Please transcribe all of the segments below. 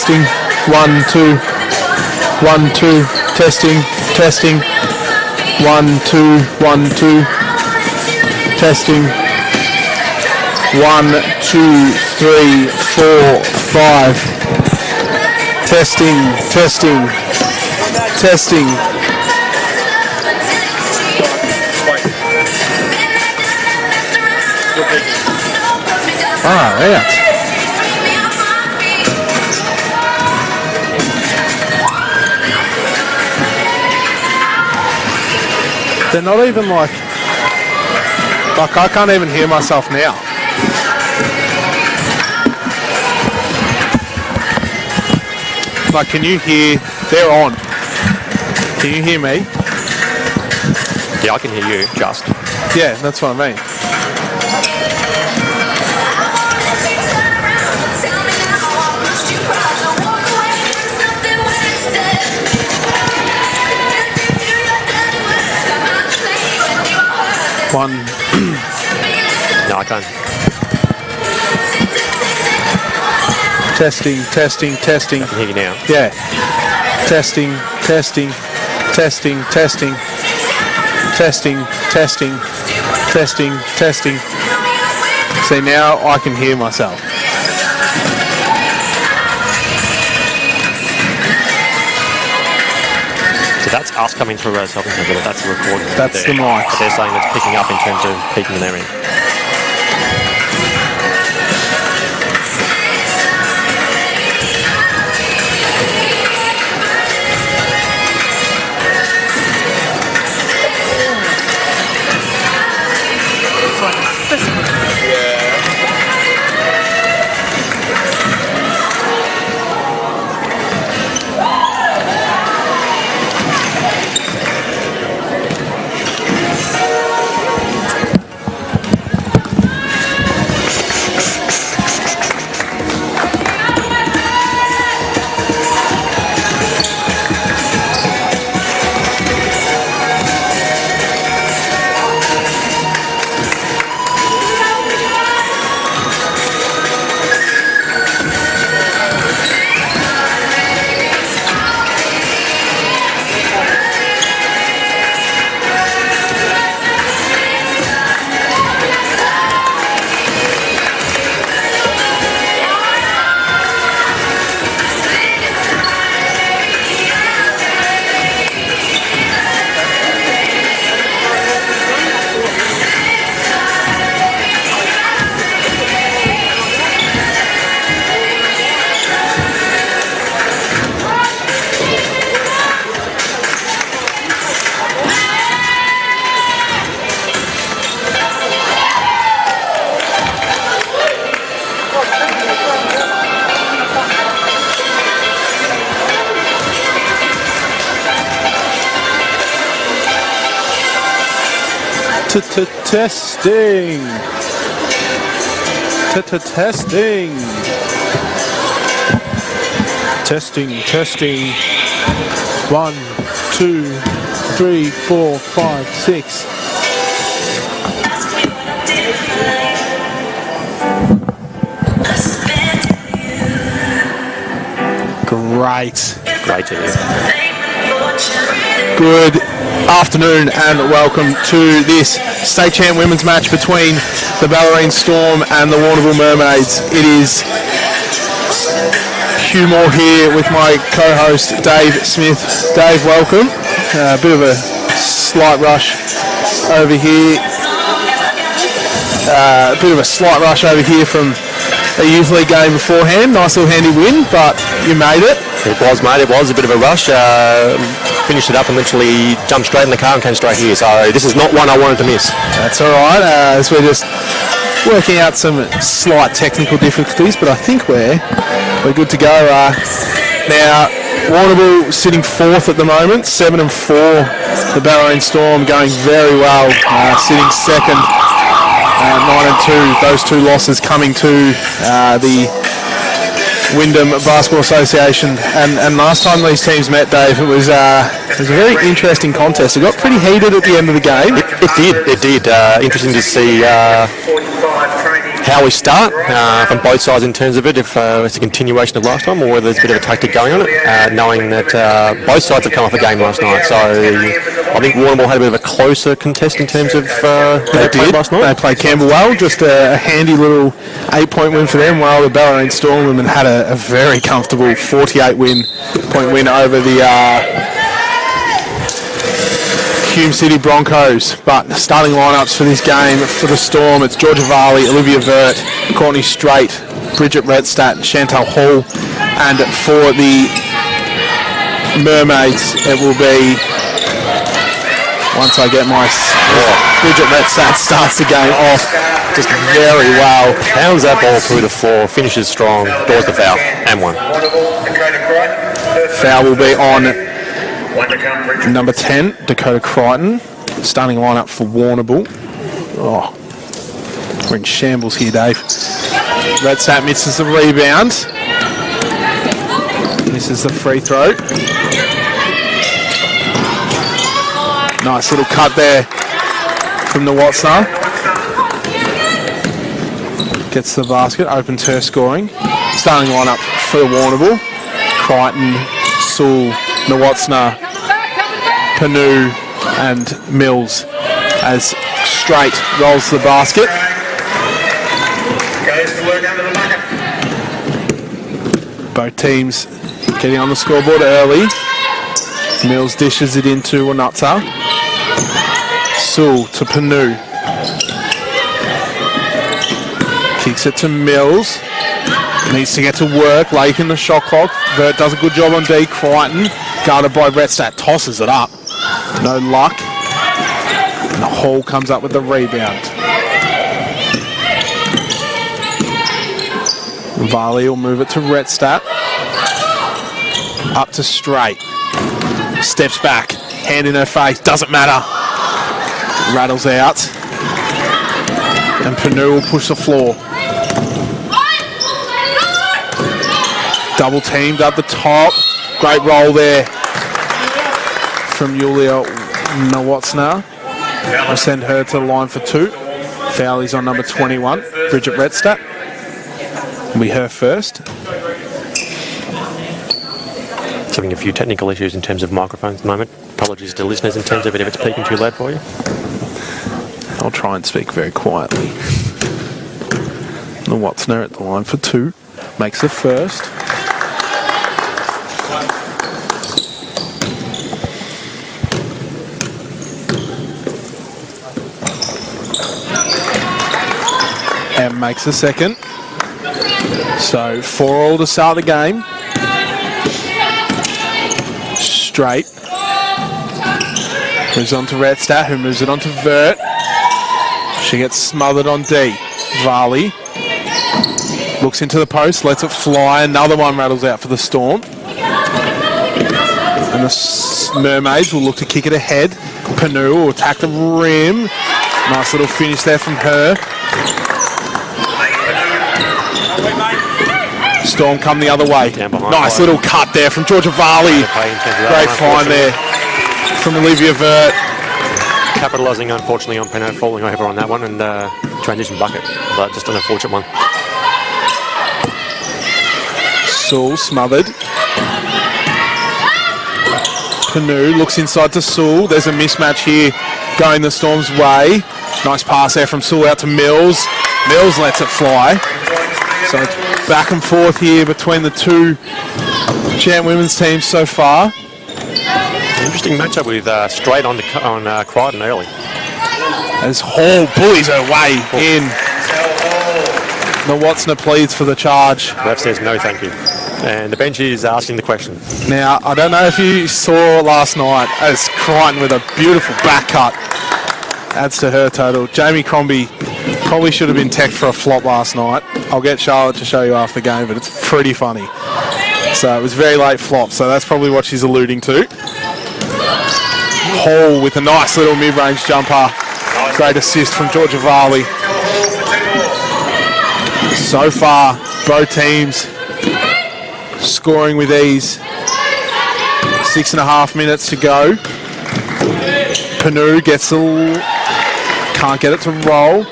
testing. 1, 2. 1, 2. Testing. Testing. 1, 2. 1, 2. Testing. 1, 2, 3, 4, 5. Testing. Testing. Testing. Ah, yeah. They're not even like I can't even hear myself now. Like, can you hear? They're on. Can you hear me? Yeah, I can hear you, just. Yeah, that's what I mean. One. No, I can't. Testing, testing, testing. I can hear you now. Yeah. Testing, testing, testing, testing, testing, testing, testing, testing. See, now I can hear myself. So that's us coming through as helping people, that's the recording. That's the mic. But they're saying it's picking up in terms of peaking in their end. Testing. Testing. Testing. Testing. 1, 2, 3, 4, 5, 6. Great. Great to hear. Good afternoon and welcome to this state champ women's match between the Bellarine Storm and the Warrnambool Mermaids. It is Hugh Moore here with my co-host Dave Smith. Dave, welcome. A bit of a slight rush over here. From a youth league game beforehand. Nice little handy win, but you made it. It was, mate. It was a bit of a rush. Finished it up and literally jumped straight in the car and came straight here. So this is not one I wanted to miss. That's all right. As we're just working out some slight technical difficulties, but I think we're good to go. Now, Warrnambool sitting fourth at the moment, 7-4. The Bellarine Storm going very well, sitting second, 9-2. Those two losses coming to the Wyndham Basketball Association, and last time these teams met, Dave, it was a very interesting contest. It got pretty heated at the end of the game. It did. Interesting to see how we start from both sides in terms of it, if it's a continuation of last time or whether there's a bit of a tactic going on it, knowing that both sides have come off a game last night. So I think Warrnambool had a bit of a closer contest in terms of they did last night. They played Campbell well, just a handy little 8-point win for them, while the Bellarine Stormwomen had a very comfortable 48-point win over the Hume City Broncos. But starting lineups for this game for the Storm, it's Georgia Varley, Olivia Vert, Courtney Strait, Bridget Redstadt, Chantal Hall, and for the Mermaids it will be, once I get my Bridget Redstadt starts the game off just very well, pounds that ball through the floor, finishes strong, draws the foul, and one. Foul will be on number 10, Dakota Crichton. Starting lineup for Warrnambool. Oh, we're in shambles here, Dave. Redstadt misses the rebound. Misses the free throw. Nice little cut there from the Watsner. Gets the basket, opens her scoring. Starting lineup for Warrnambool. Crichton, Sewell, Nawatsna, Panu and Mills, as Strait rolls the basket. Both teams getting on the scoreboard early. Mills dishes it into Wanatsa. Sewell to Panu. Kicks it to Mills. Needs to get to work, late in the shot clock. Vert does a good job on D. Crichton, guarded by Redstadt, tosses it up. No luck. And the Hall comes up with the rebound. Varley will move it to Redstadt. Up to Strait. Steps back, hand in her face, doesn't matter. Rattles out. And Panu will push the floor. Double teamed up the top. Great roll there from Yulia Nawatsna. We'll send her to the line for 2. Foul is on number 21, Bridget Redstadt. Will be her first. Just having a few technical issues in terms of microphones at the moment. Apologies to listeners in terms of it if it's peaking too loud for you. I'll try and speak very quietly. Nawatsna at the line for 2. Makes the first. And makes the second. So 4-all to start the game. Strait. Moves on to Redstadt, who moves it on to Vert. She gets smothered on D. Varley. Looks into the post, lets it fly. Another one rattles out for the Storm. And the Mermaids will look to kick it ahead. Panu will attack the rim. Nice little finish there from her. Storm come the other way. Nice little cut there from Georgia Varley. Great find there from Olivia Vert. Capitalising, unfortunately, on Peno falling over on that one and transition bucket. But just an unfortunate one. Sewell smothered. Panu looks inside to Sewell. There's a mismatch here going the Storm's way. Nice pass there from Sewell out to Mills. Mills lets it fly. So it's back and forth here between the two champ women's teams so far. Interesting matchup with Strait on Crichton early. As Hall bullies her way in. Nawatsna pleads for the charge. Ref says no thank you. And the bench is asking the question. Now, I don't know if you saw last night as Crichton with a beautiful back cut adds to her total. Jamie Crombie probably should have been teched for a flop last night. I'll get Charlotte to show you after the game, but it's pretty funny. So it was very late flop, so that's probably what she's alluding to. Hall with a nice little mid-range jumper. Great assist from Georgia Varley. So far, both teams scoring with ease. 6.5 minutes to go. Panu gets can't get it to roll.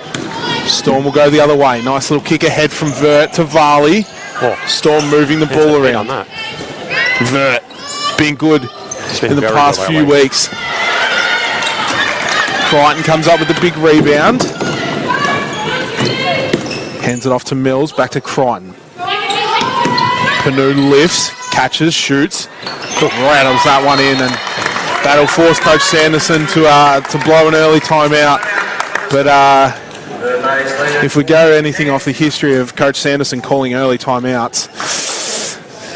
Storm will go the other way. Nice little kick ahead from Vert to Varley. Storm moving the ball around. Vert being good in the past few weeks. Crichton comes up with the big rebound. Hands it off to Mills, back to Crichton. Panu lifts, catches, shoots. Rattles that one in, and that'll force Coach Sanderson to blow an early timeout. But if we go anything off the history of Coach Sanderson calling early timeouts,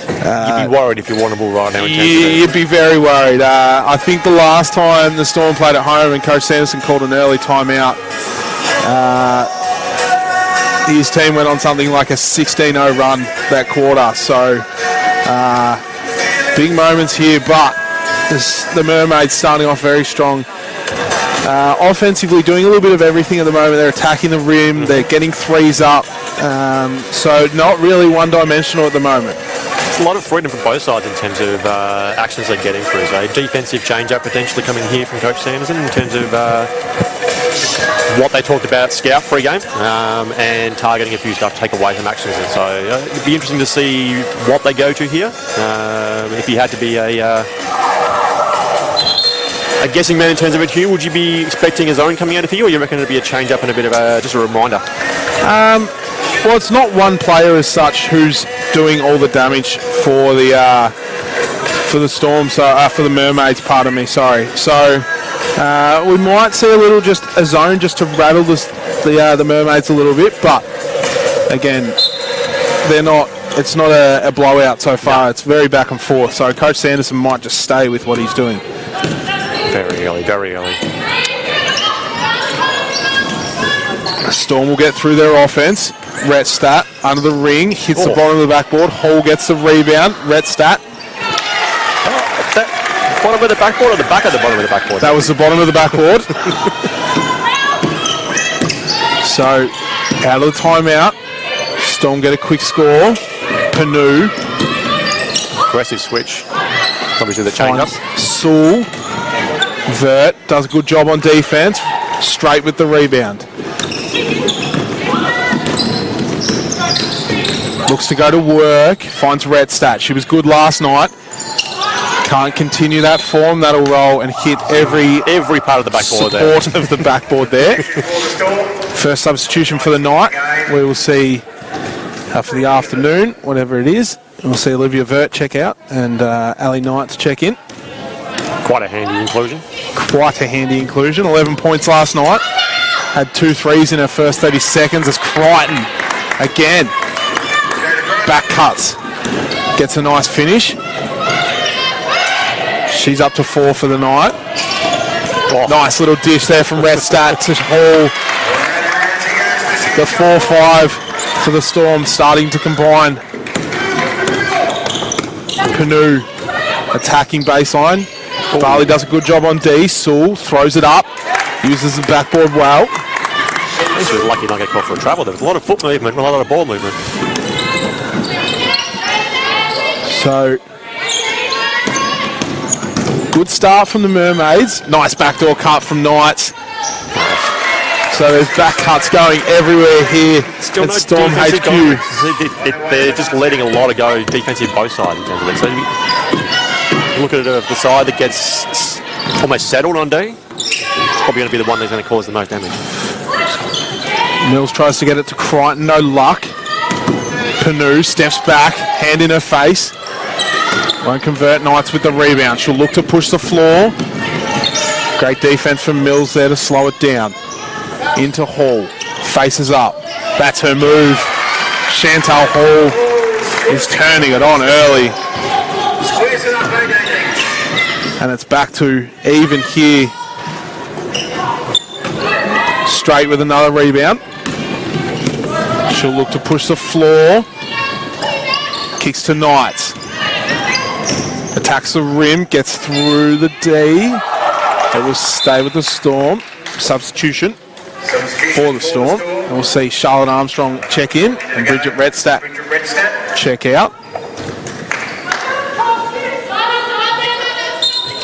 you'd be worried if you're Warrnambool right now. You'd be very worried. I think the last time the Storm played at home and Coach Sanderson called an early timeout, his team went on something like a 16-0 run that quarter. So big moments here, but the Mermaids starting off very strong. Offensively doing a little bit of everything at the moment. They're attacking the rim, they're getting threes up, so not really one-dimensional at the moment. It's a lot of freedom from both sides in terms of actions they're getting through. So defensive change-up potentially coming here from Coach Sanderson in terms of what they talked about Scout pre-game and targeting a few stuff to take away from actions. And so it'd be interesting to see what they go to here. If you had to be a guessing man in terms of it, Hugh, would you be expecting a zone coming out of here, or you reckon it'd be a change-up and a bit of just a reminder? Well, it's not one player as such who's doing all the damage for the Storm, so for the Mermaids, pardon me, sorry. So we might see a zone just to rattle the Mermaids a little bit, but again, it's not a blowout so far. No. It's very back and forth, so Coach Sanderson might just stay with what he's doing. Very early, very early. Storm will get through their offense. Rhett Stat under the ring, hits the bottom of the backboard. Hall gets the rebound. Rhett Stat. Bottom of the backboard or the back of the bottom of the backboard? That was the bottom of the backboard. So, out of the timeout. Storm get a quick score. Panu. Aggressive switch. Obviously the change up. Sewell. Vert does a good job on defense. Straight with the rebound. Looks to go to work. Finds Rhett Stat. She was good last night. Can't continue that form. That'll roll and hit every part of the backboard support there. Of the backboard there. First substitution for the night. We will see for the afternoon, whatever it is. We'll see Olivia Vert check out and Ali Knight to check in. Quite a handy inclusion. Quite a handy inclusion. 11 points last night. Had 2 threes in her first 30 seconds as Crichton again. Back cuts. Gets a nice finish. She's up to 4 for the night. Nice little dish there from Rhett Stat to Hall. The 4-5 for the Storm starting to combine. Panu attacking baseline. Farley does a good job on D. Sewell throws it up. Uses the backboard well. She was lucky not to get caught for a travel. There was a lot of foot movement and a lot of ball movement. So, good start from the Mermaids. Nice backdoor cut from Knights. So there's back cuts going everywhere here at Storm HQ. They're just letting a lot of go defensive both sides in terms of it. So you look at the side that gets almost settled on D. It's probably going to be the one that's going to cause the most damage. Mills tries to get it to Crichton, no luck. Panu steps back, hand in her face. Won't convert. Knights with the rebound. She'll look to push the floor. Great defense from Mills there to slow it down. Into Hall. Faces up. That's her move. Chantal Hall is turning it on early. And it's back to even here. Straight with another rebound. She'll look to push the floor. Kicks to Knights. Attacks the rim, gets through the D. It will stay with the Storm. Substitution for the Storm. And we'll see Charlotte Armstrong check in and Bridget Rhett Stat check out.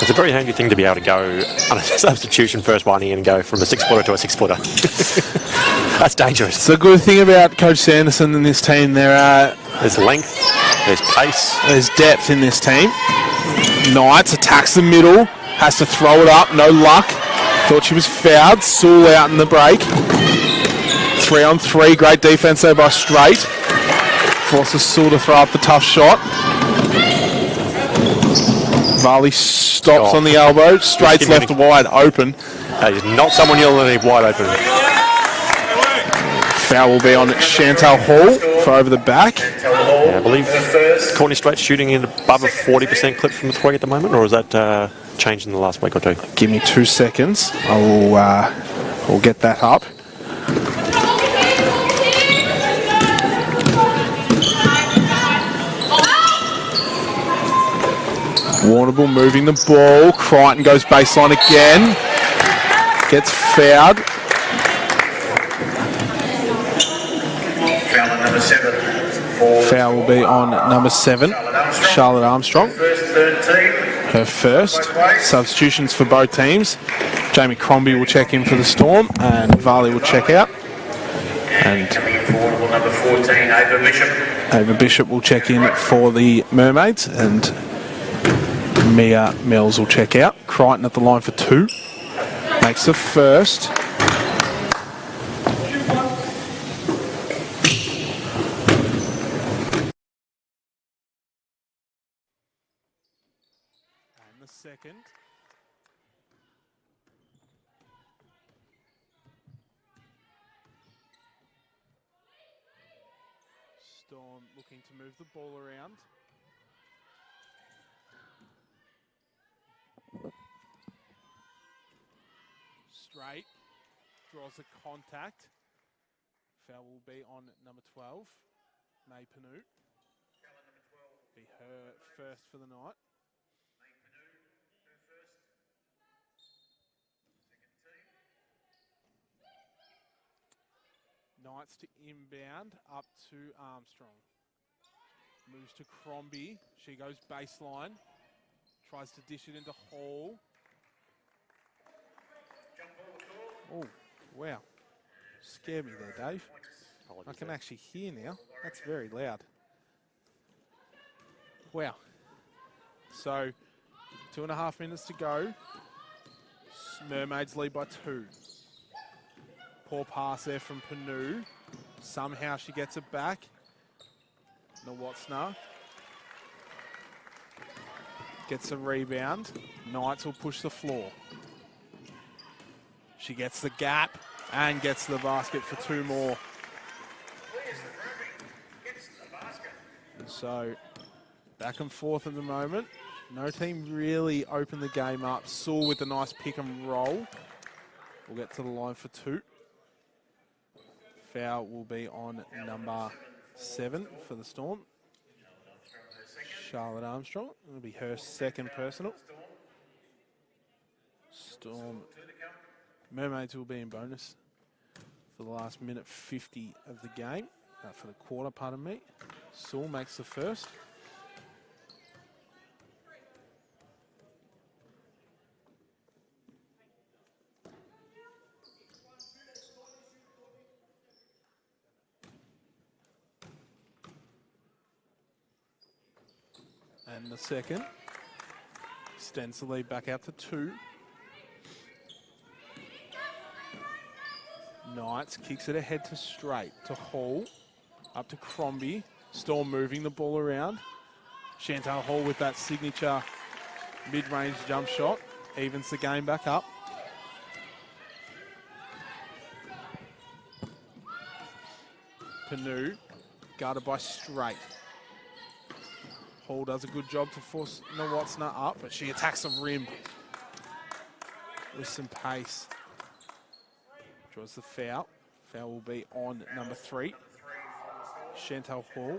It's a very handy thing to be able to go on a substitution first one in and go from a 6-footer to a 6-footer. That's dangerous. It's a good thing about Coach Sanderson and this team. There's length, there's pace. There's depth in this team. Knights attacks the middle, has to throw it up, no luck. Thought she was fouled. Sewell out in the break. 3-on-3, great defense there by Straight. Forces Sewell to throw up the tough shot. Varley stops on the elbow. Straight's left wide open. That is not someone you'll leave wide open. Foul will be on Chantal Hall for over the back. Yeah, I believe Courtney Straight's shooting in above a 40% clip from the three at the moment, or is that changed in the last week or two? Give me 2 seconds. We'll get that up. Warrnambool moving the ball. Crichton goes baseline again. Gets fouled. Foul will be on number 7, Charlotte Armstrong. Her first. Substitutions for both teams. Jamie Crombie will check in for the Storm and Varley will check out. And Ava Bishop will check in for the Mermaids and Mia Mills will check out. Crichton at the line for 2. Makes the first. And the second. Storm looking to move the ball around. Straight, draws a contact. Foul will be on number 12, May Panu. Be her first for the night. Knights to inbound, up to Armstrong. Moves to Crombie, she goes baseline. Tries to dish it into Hall. Oh, wow. Scared me there, Dave. I can actually hear now. That's very loud. Wow. So, 2.5 minutes to go. Mermaids lead by 2. Poor pass there from Panu. Somehow she gets it back. Nawatsna gets a rebound. Knights will push the floor. She gets the gap and gets the basket for 2 more. And so, back and forth at the moment. No team really opened the game up. Sewell with a nice pick and roll. We'll get to the line for 2. Foul will be on number 7 for the Storm. Charlotte Armstrong. It'll be her second personal. Storm. Mermaids will be in bonus for the last minute 50 of the game. For the quarter, pardon me. Sewell makes the first. And the second. Extends the lead back out to 2. Knights kicks it ahead to Straight, to Hall, up to Crombie. Storm moving the ball around. Chantal Hall with that signature mid-range jump shot. Evens the game back up. Panu, guarded by Straight. Hall does a good job to force Nawatsna up, but she attacks the rim with some pace. Draws the foul. Foul will be on number 3, Chantal Hall.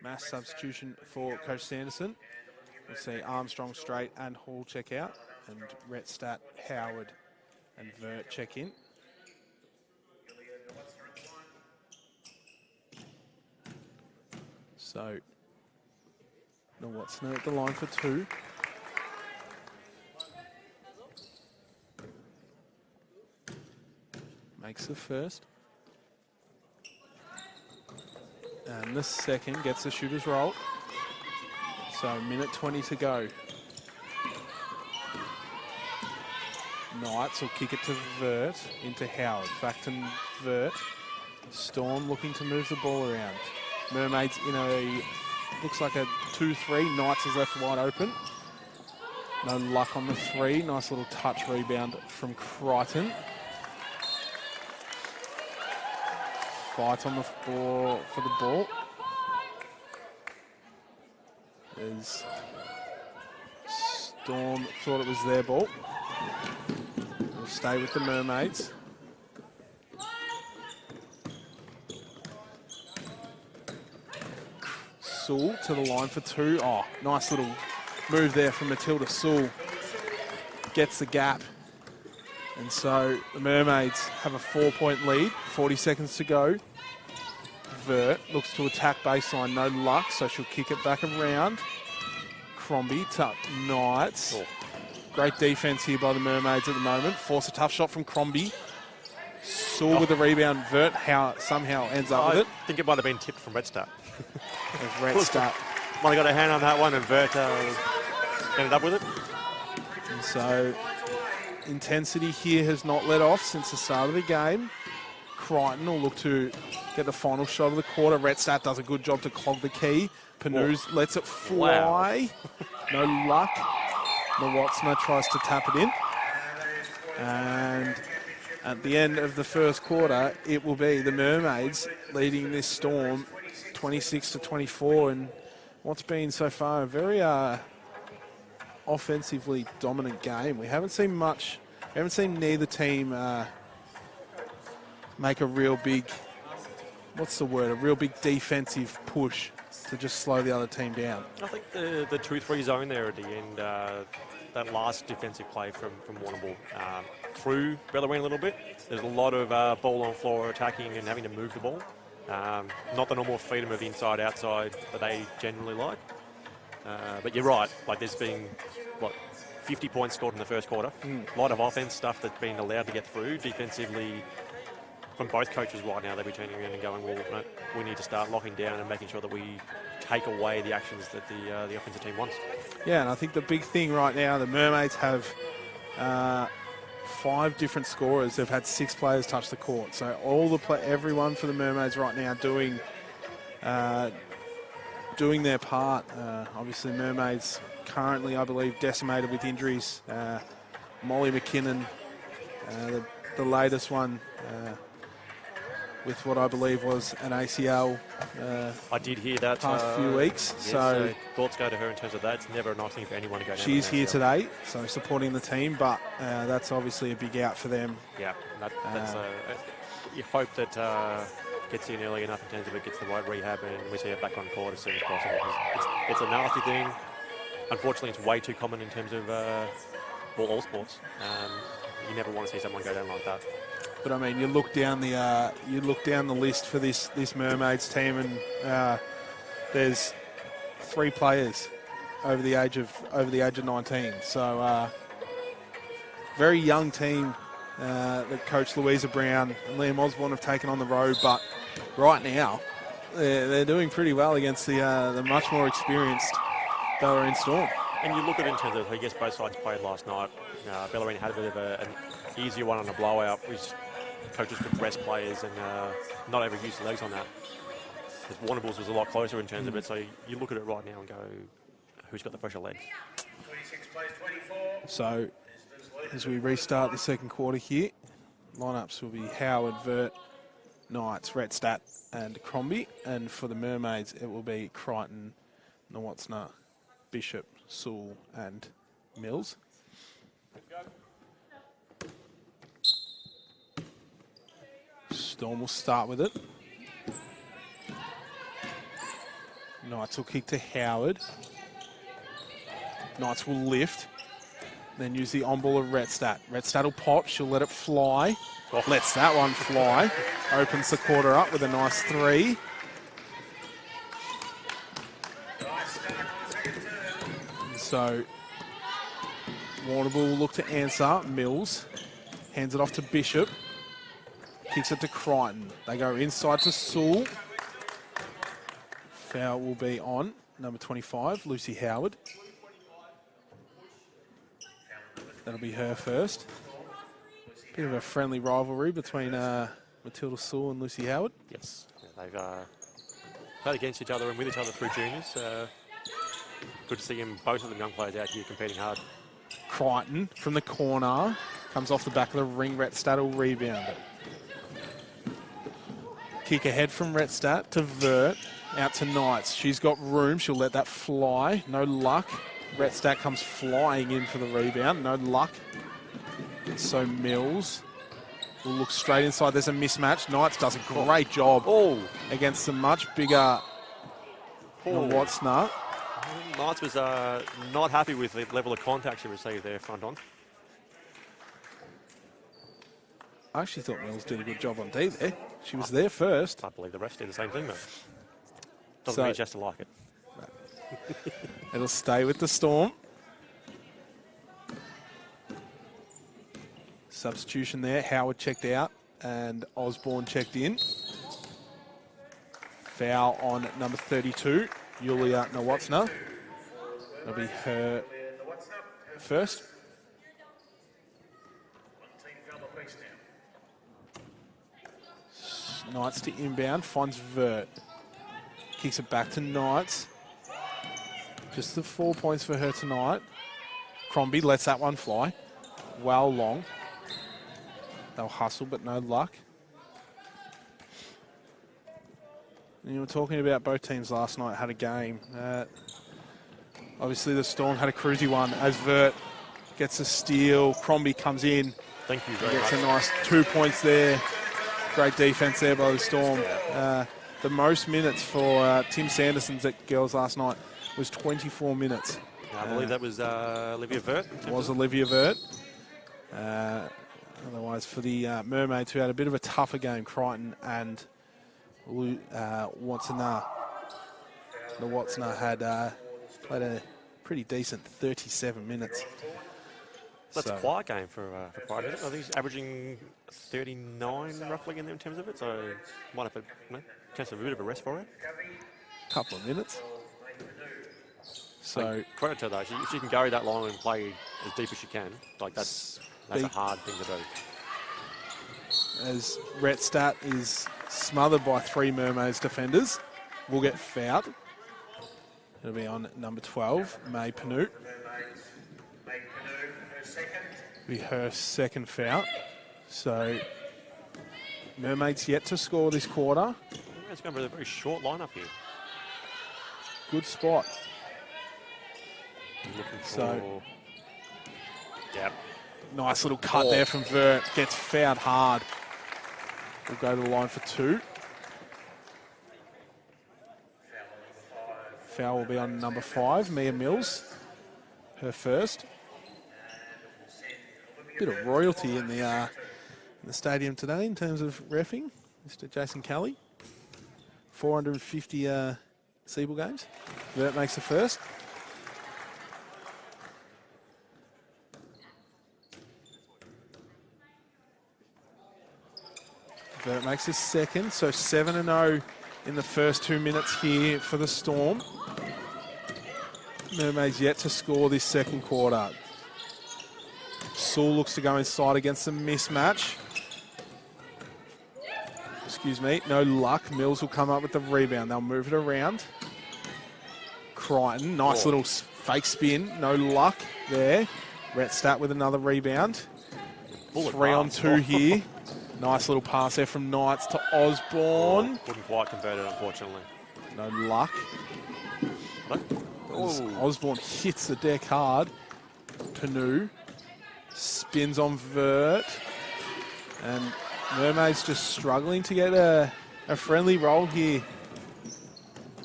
Mass substitution for Coach Sanderson. We'll see Armstrong, Straight and Hall check out, and Retstat, Howard and Vert check in. So, Nawatsna at the line for 2. Makes the first. And the second gets the shooter's roll. So minute 20 to go. Knights will kick it to Vert, into Howard. Back to Vert. Storm looking to move the ball around. Mermaids in a, looks like a 2-3. Knights is left wide open. No luck on the three. Nice little touch rebound from Crichton. Fight on the floor for the ball. As Storm thought it was their ball. We'll stay with the Mermaids. Sewell to the line for two. Oh, nice little move there from Matilda Sewell. Gets the gap. And so the Mermaids have a 4-point lead. 40 seconds to go. Vert looks to attack baseline. No luck, so she'll kick it back around. Crombie to Knights. Oh. Great defense here by the Mermaids at the moment. Force a tough shot from Crombie. Sewell with the rebound. Vert somehow ends up with it. I think it might have been tipped from Red Star. Red Star might have got a hand on that one, and Vert ended up with it. And so intensity here has not let off since the start of the game. Crichton will look to get the final shot of the quarter. Redstadt does a good job to clog the key. Panouz lets it fly. Wow. No luck. Nowotsna tries to tap it in. And at the end of the first quarter, it will be the Mermaids leading this Storm 26-24. And what's been so far a very offensively dominant game. We haven't seen much. We haven't seen neither team make a real big, what's the word, a real big defensive push to just slow the other team down. I think the 2-3 zone there at the end, that last defensive play from Warrnambool threw Bellarine a little bit. There's a lot of ball on floor attacking and having to move the ball. Not the normal freedom of inside-outside that they generally like. But you're right, like there's been, 50 points scored in the first quarter. A lot of offense stuff that's been allowed to get through. Defensively, from both coaches right now, they'll be turning around and going, well, no, we need to start locking down and making sure that we take away the actions that the offensive team wants. Yeah, and I think the big thing right now, the Mermaids have 5 different scorers. They've had 6 players touch the court. So everyone for the Mermaids right now doing their part. Obviously, Mermaids currently, I believe, decimated with injuries. Molly McKinnon, the latest one, with what I believe was an ACL. I did hear that past few weeks. Yes, so thoughts go to her in terms of that. It's never a nice thing for anyone to go down. She's here today, so supporting the team, but that's obviously a big out for them. Yeah, that's you hope that gets in early enough in terms of it gets the right rehab and we see it back on court as soon as possible. It's a nasty thing. Unfortunately, it's way too common in terms of all sports. You never want to see someone go down like that. But I mean, you look down the list for this Mermaids team, and there's 3 players over the age of 19. So very young team that Coach Louisa Brown and Liam Osborne have taken on the road. But right now, they're doing pretty well against the much more experienced Bellarine Storm. And you look at it in terms of, I guess, both sides played last night. Bellarine had a bit of an easier one on a blowout, which coaches could rest players and not overuse the legs on that. Warrnambool's was a lot closer in terms of it, so you look at it right now and go, who's got the fresher legs? So, as we restart the second quarter here, lineups will be Howard, Vert, Knights, Redstadt and Crombie, and for the Mermaids it will be Crichton, Nowotsna, Bishop, Sewell and Mills. Storm will start with it. Knights will kick to Howard. Knights will lift. Then use the on-ball of Redstadt. Redstadt will pop. She'll let it fly. Lets that one fly. Opens the quarter up with a nice 3. So Warrnambool will look to answer. Mills hands it off to Bishop. Kicks it to Crichton. They go inside to Sewell. Foul will be on number 25, Lucy Howard. That'll be her first. Bit of a friendly rivalry between Matilda Sewell and Lucy Howard. Yes, yeah, they've played against each other and with each other through juniors. Good to see both of them young players out here competing hard. Crichton from the corner. Comes off the back of the ring. Retstat will rebound it. Kick ahead from Retstat to Vert. Out to Knights. She's got room. She'll let that fly. No luck. Retstat comes flying in for the rebound. No luck. So Mills will look straight inside. There's a mismatch. Knights does a great job against a much bigger Watsner. Knights was not happy with the level of contact she received there front on. I actually thought Mills did a good job on D there. She was there first. I believe the rest did the same thing, though. Doesn't mean she has to like it. It'll stay with the Storm. Substitution there. Howard checked out and Osborne checked in. Foul on number 32, Yulia Nawatsna. That'll be her first. Knights to inbound, finds Vert. Kicks it back to Knights. Just the 4 points for her tonight. Crombie lets that one fly. Well long. They'll hustle, but no luck. And you were talking about both teams last night had a game. Obviously, the Storm had a cruisy one as Vert gets a steal. Crombie comes in. Thank you very much. Gets a nice 2 points there. Great defense there by the Storm. The most minutes for Tim Sanderson's girls last night was 24 minutes. I believe that was Olivia Vert. It was Olivia Vert. Otherwise, for the Mermaids, who had a bit of a tougher game, Crichton and Watsona. The Watsona had played a pretty decent 37 minutes. That's a quiet game for Crichton. I think he's averaging 39 roughly in terms of it, so might have a chance of a bit of a rest for her. Couple of minutes. So credit to her though, if she can carry that long and play as deep as she can, like that's a hard thing to do. As Retstat is smothered by 3 Mermaids defenders, will get fouled. It'll be on number 12, May Panut. Be her second foul. So Mermaids yet to score this quarter. It's going to be a very short lineup here. Good spot. Looking for... So, yep. Nice little cut there from Vert. Gets fouled hard. We'll go to the line for 2. Foul will be on number 5, Mia Mills. Her first. Bit of royalty in the stadium today in terms of reffing. Mr. Jason Kelly. 450 Siebel games. Vert makes the first. Vert makes his second, so 7-0 in the first 2 minutes here for the Storm. Mermaids yet to score this second quarter. Sewell looks to go inside against the mismatch. Excuse me, no luck. Mills will come up with the rebound. They'll move it around. Crichton, nice little fake spin. No luck there. Retstat with another rebound. 3 on 2 here. Nice little pass there from Knights to Osborne. Couldn't quite convert it, unfortunately. No luck. Osborne hits the deck hard. Panu spins on Vert. And Mermaids just struggling to get a friendly roll here.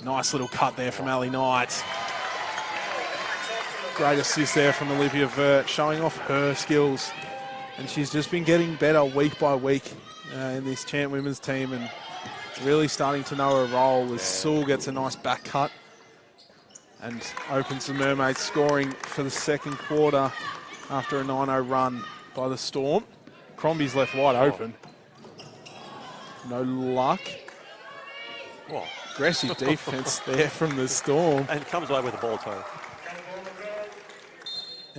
Nice little cut there from Ali Knights. Great assist there from Olivia Vert, showing off her skills. And she's just been getting better week by week in this Chant Women's team and really starting to know her role as Sewell gets a nice back cut and opens the Mermaids scoring for the second quarter after a 9-0 run by the Storm. Crombie's left wide open. No luck. Well, Aggressive defense there from the Storm. and comes away with the ball too.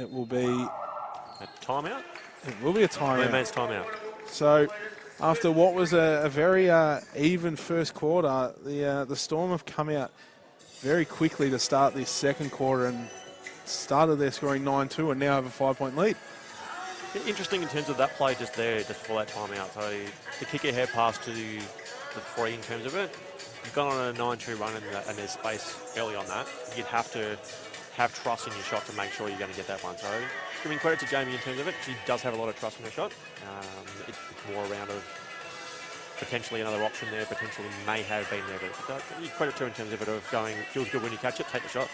It will be A timeout? a timeout. Mermaids timeout. So after what was a very even first quarter, the Storm have come out very quickly to start this second quarter and started their scoring 9-2 and now have a 5-point lead. Interesting in terms of that play just there, just for that timeout. So the kick ahead pass to the three in terms of it. You've gone on a 9-2 run and there's space early on that. You'd have to have trust in your shot to make sure you're going to get that one. So giving credit to Jamie in terms of it. She does have a lot of trust in her shot. It's more around of potentially another option there, potentially may have been there. But you credit to her in terms of it of going, feels good when you catch it, take the shot.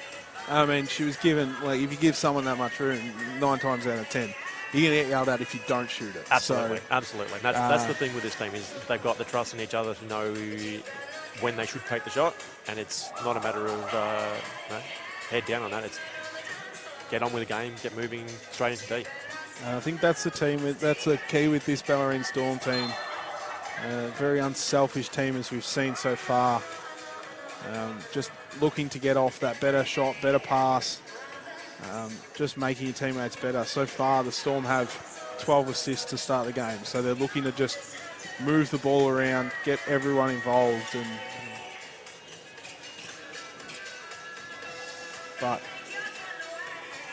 I mean, she was given, like, if you give someone that much room, 9 times out of 10, you're going to get yelled at if you don't shoot it. Absolutely, so, absolutely. And that's the thing with this team is they've got the trust in each other to know when they should take the shot, and it's not a matter of head down on that. It's get on with the game, get moving straight into D. I think that's the key with this Bellarine Storm team. Very unselfish team as we've seen so far. Just looking to get off that better shot, better pass, just making your teammates better. So far, the Storm have 12 assists to start the game, so they're looking to just move the ball around, get everyone involved, but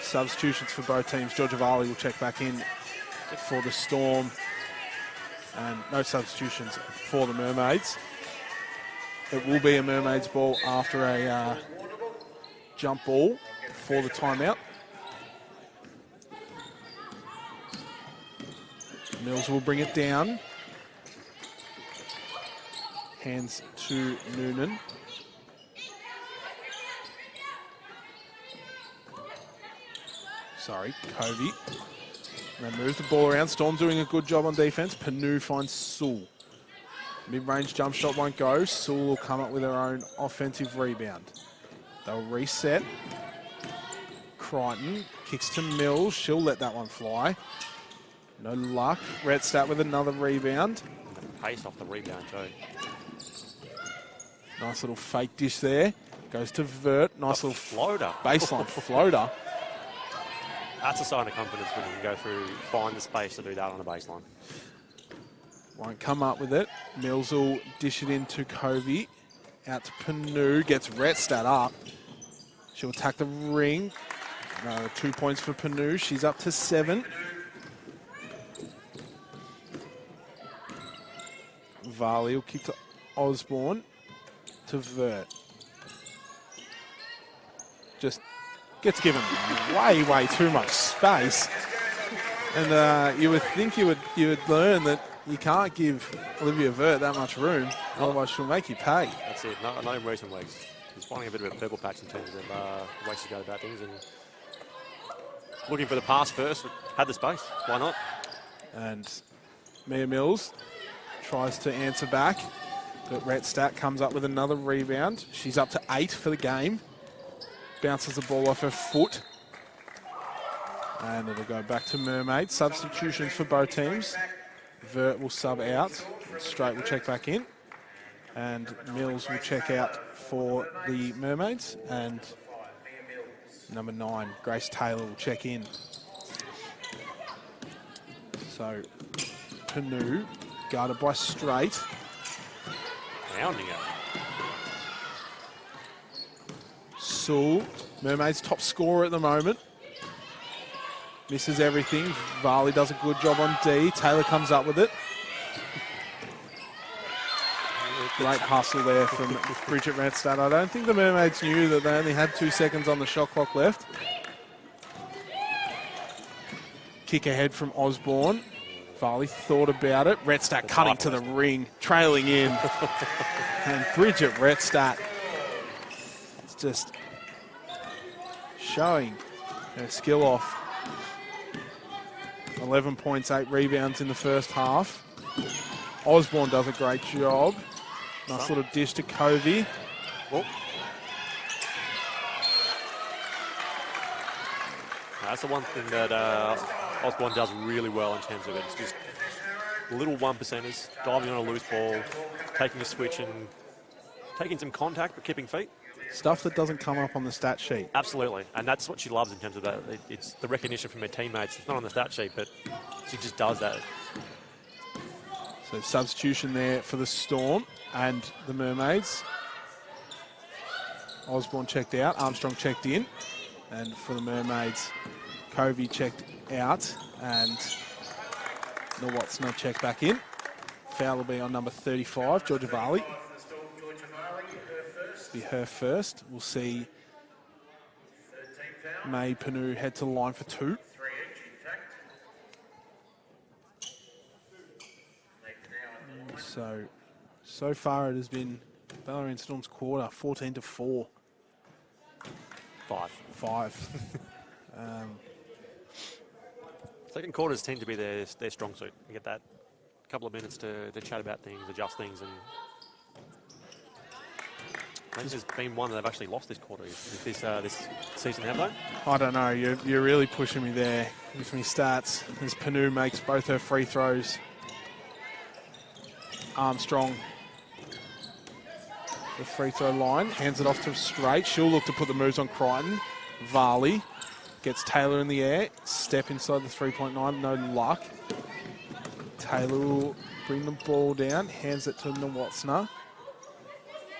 substitutions for both teams. Georgia Varley will check back in for the Storm, and no substitutions for the Mermaids. It will be a Mermaids ball after a jump ball for the timeout. Mills will bring it down. Hands to Noonan. Sorry, Covey. And they move the ball around. Storm doing a good job on defense. Panu finds Sewell. Mid-range jump shot won't go. Sewell will come up with her own offensive rebound. They'll reset. Crichton kicks to Mills. She'll let that one fly. No luck. Redstadt with another rebound. Pace off the rebound too. Nice little fake dish there. Goes to Vert. Nice little floater. Baseline floater. That's a sign of confidence when you can go through, find the space to do that on a baseline. Won't come up with it. Mills will dish it into Covey. Out to Panu. Gets Redstadt up. She'll attack the ring. 2 points for Panu. She's up to 7. Varley will kick to Osborne. To Vert. Just gets given way too much space. And you would think you would learn that you can't give Olivia Vert that much room, otherwise she'll make you pay. That's it. Not in recent weeks. He's finding a bit of a purple patch in terms of ways to go about things and looking for the pass first. Had the space. Why not? And Mia Mills tries to answer back, but Redstadt comes up with another rebound. She's up to 8 for the game. Bounces the ball off her foot. And it'll go back to Mermaids. Substitutions for both teams. Vert will sub out. Straight will check back in. And Mills will check out for the Mermaids. And number 9, Grace Taylor, will check in. So Panu, guarded by Straight. Pounding it. Sewell, Mermaids' top scorer at the moment. Misses everything. Varley does a good job on D. Taylor comes up with it. Great hustle there from Bridget Redstadt. I don't think the Mermaids knew that they only had 2 seconds on the shot clock left. Kick ahead from Osborne. Varley thought about it. Redstadt cutting to the ring, trailing in. And Bridget Redstadt is just showing her skill off. 11 points, 8 rebounds in the first half. Osborne does a great job. Nice little dish to Covey. Oh. That's the one thing that Osborne does really well in terms of it. It's just little one percenters, diving on a loose ball, taking a switch and taking some contact but keeping feet. Stuff that doesn't come up on the stat sheet. Absolutely, and that's what she loves in terms of that. It's the recognition from her teammates. It's not on the stat sheet, but she just does that. So substitution there for the Storm and the Mermaids. Osborne checked out, Armstrong checked in, and for the Mermaids, Covey checked out, and Nawatsna checked back in. Foul will be on number 35, Georgia Varley. Be her first. We'll see May Panu head to the line for 2. So far it has been Bellarine Storm's quarter, 14-4. 5. Second quarters tend to be their strong suit. You get that couple of minutes to chat about things, adjust things, and I think there's been one that they've actually lost this quarter, this season, have they? I don't know. You're really pushing me there with me stats. As Panu makes both her free throws. Armstrong, the free throw line, hands it off to Straight. She'll look to put the moves on Crichton. Varley gets Taylor in the air. Step inside the three-point line, no luck. Taylor will bring the ball down, hands it to Nawatsna.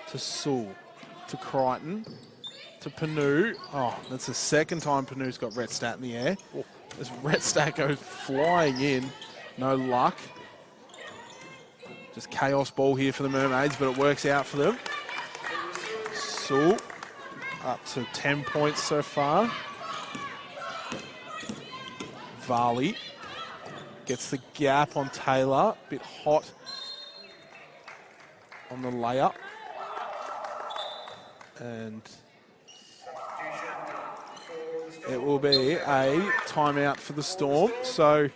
To Sewell, to Crichton, to Panu. Oh, that's the second time Panu's got Rhett Stat in the air. As Rhett Stat goes flying in, no luck. Just chaos ball here for the Mermaids, but it works out for them. Sewell up to 10 points so far. Varley gets the gap on Taylor, a bit hot on the layup. And it will be a timeout for the Storm. So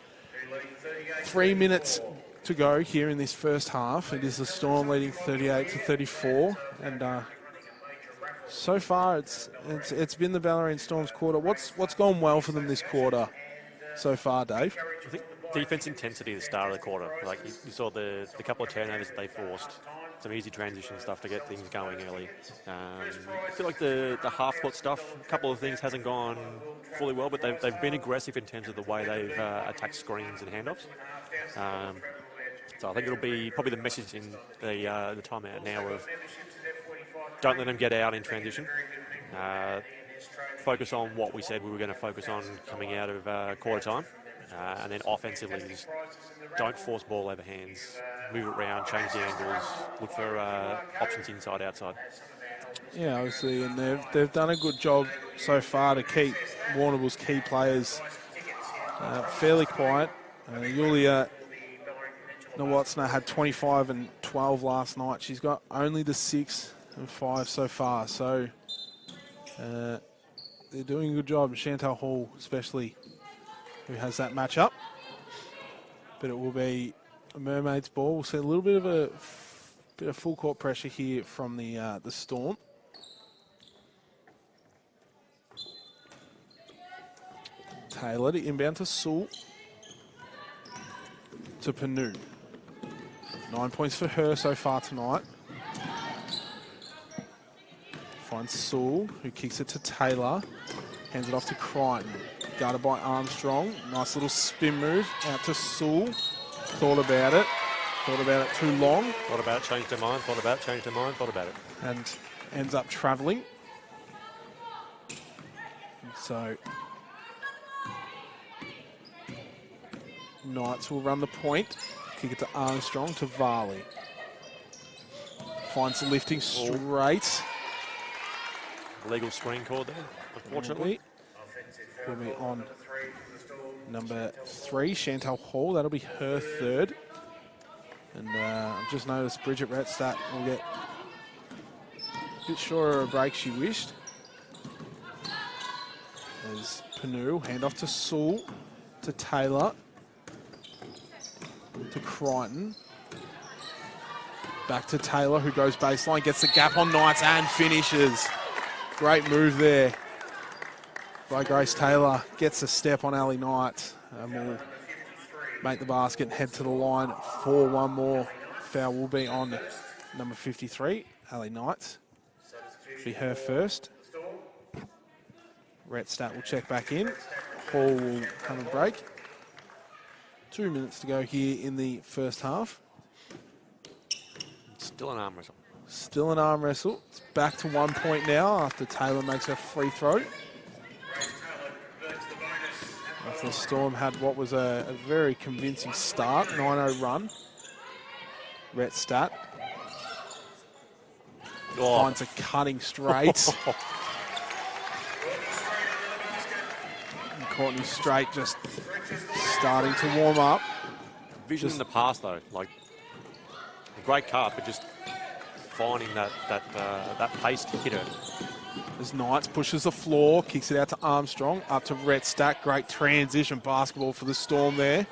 3 minutes to go here in this first half. It is the Storm leading 38-34, and so far it's been the Bellarine Storm's quarter. What's gone well for them this quarter so far, Dave? I think defense intensity at the start of the quarter. Like you saw the couple of turnovers that they forced. Some easy transition stuff to get things going early. I feel like the half-court stuff, a couple of things hasn't gone fully well, but they've been aggressive in terms of the way they've attacked screens and handoffs. So I think it'll be probably the message in the timeout now of don't let them get out in transition. Focus on what we said we were going to focus on coming out of quarter time. And then offensively, just don't force ball over hands, move it around, change the angles, look for options inside, outside. Yeah, obviously, and they've done a good job so far to keep Warrnambool's key players fairly quiet. Yulia Nawatsna had 25 and 12 last night. She's got only the 6 and 5 so far, so they're doing a good job. Chantal Hall especially, who has that matchup. But it will be a Mermaids ball. We'll see a little bit of full court pressure here from the Storm. Taylor to inbound to Sewell. To Panu. 9 points for her so far tonight. Finds Sewell, who kicks it to Taylor. Hands it off to Crichton. Guarded by Armstrong. Nice little spin move out to Sewell. Thought about it. Thought about it too long. Thought about it, changed their mind. Thought about it, changed their mind. Thought about it. And ends up travelling. So Knights will run the point. Kick it to Armstrong to Varley. Finds the lifting straight. Legal screen call there, unfortunately. Will be on number 3, Chantal Hall. That'll be her third. And I've just noticed Bridget Retstat will get a bit shorter a break she wished. There's Panu, hand off to Sewell, to Taylor, to Crichton. Back to Taylor, who goes baseline, gets the gap on Knights and finishes. Great move there by Grace Taylor. Gets a step on Ali Knight. make the basket and head to the line for one more. Foul will be on number 53, Ali Knights. Be her first. Retstat will check back in. Hall will have a break. 2 minutes to go here in the first half. Still an arm wrestle. Still an arm wrestle. It's back to 1 point now after Taylor makes a free throw. After the Storm had what was a very convincing start, 9-0 run. Retstat finds a cutting straight. And Courtney Straight just starting to warm up. Vision in the pass though, like a great cut, but just finding that pace to hit her. As Knights pushes the floor, kicks it out to Armstrong, up to Retstat. Great transition basketball for the Storm there.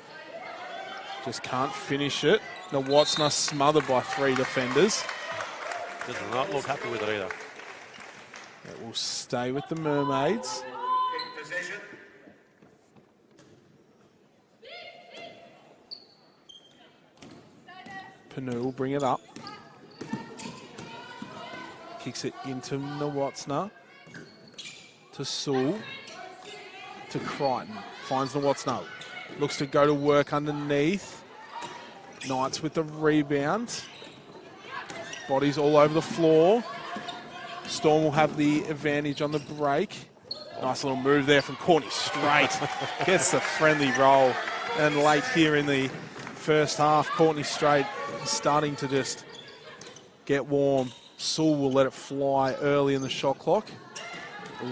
Just can't finish it. Nawatsna smothered by 3 defenders. Does not look happy with it either. It will stay with the Mermaids. Panu will bring it up. Kicks it into Nawatsna. To Sewell. To Crichton. Finds Nawatsna. Looks to go to work underneath. Knights with the rebound. Bodies all over the floor. Storm will have the advantage on the break. Nice little move there from Courtney Straight. Gets the friendly roll. And late here in the first half, Courtney Straight is starting to just get warm. Sewell will let it fly early in the shot clock.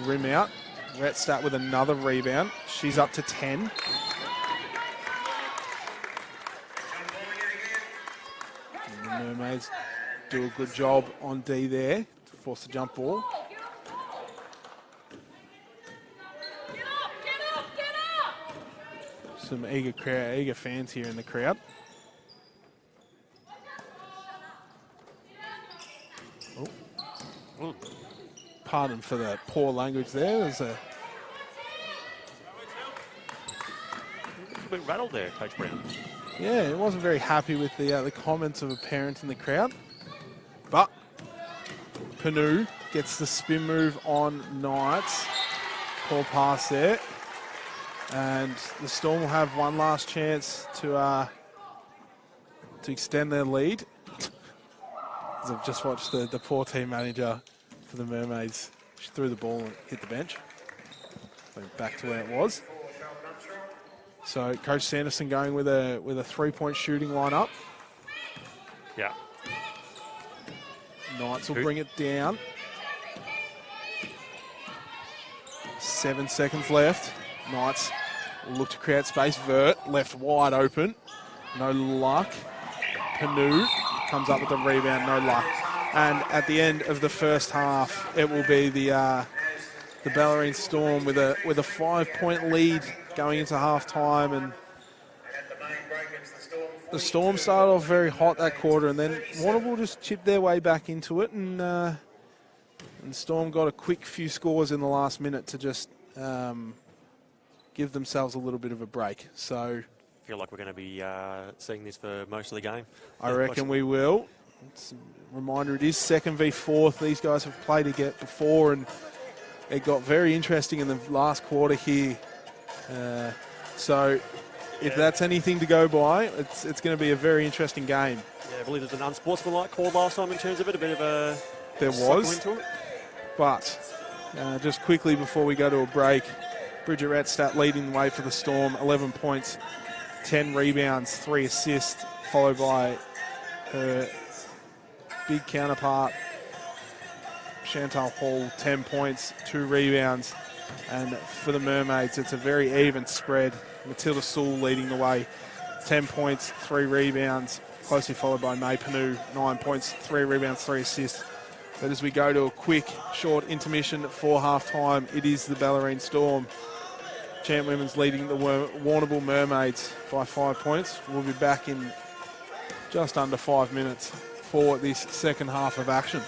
Rim out. Retstat with another rebound. She's up to 10. And the Mermaids do a good job on D there to force the jump ball. Some eager fans here in the crowd. Oh. Pardon for the poor language there. There's a bit rattled there, Coach Brown. Yeah, he wasn't very happy with the comments of a parent in the crowd. But Panu gets the spin move on Knights. Poor pass there. And the Storm will have one last chance to extend their lead. As I've just watched the poor team manager for the Mermaids. She threw the ball and hit the bench. Went back to where it was. So Coach Sanderson going with a 3-point shooting lineup. Yeah. Knights will bring it down. 7 seconds left. Knights will look to create space. Vert left wide open. No luck. Panu comes up with the rebound. No luck. And at the end of the first half, it will be the Bellarine Storm with a 5-point lead going into half time. And the Storm started off very hot that quarter, and then Warrnambool just chipped their way back into it, and Storm got a quick few scores in the last minute to just give themselves a little bit of a break. So I feel like we're going to be seeing this for most of the game. I reckon we will. It's a reminder, it is 2nd v 4th. These guys have played again before, and it got very interesting in the last quarter here. So if that's anything to go by, it's going to be a very interesting game. Yeah, I believe there's an unsportsmanlike call last time in terms of it, a bit of a... There was, but just quickly before we go to a break, Bridget Retstat leading the way for the Storm, 11 points, 10 rebounds, 3 assists, followed by her big counterpart, Chantal Hall, 10 points, 2 rebounds. And for the Mermaids, it's a very even spread. Matilda Sewell leading the way, 10 points, 3 rebounds, closely followed by May Panu, 9 points, 3 rebounds, 3 assists. But as we go to a quick, short intermission for half-time, it is the Bellarine Storm. Champ Women's leading the Warrnambool Mermaids by 5 points. We'll be back in just under 5 minutes for this second half of action.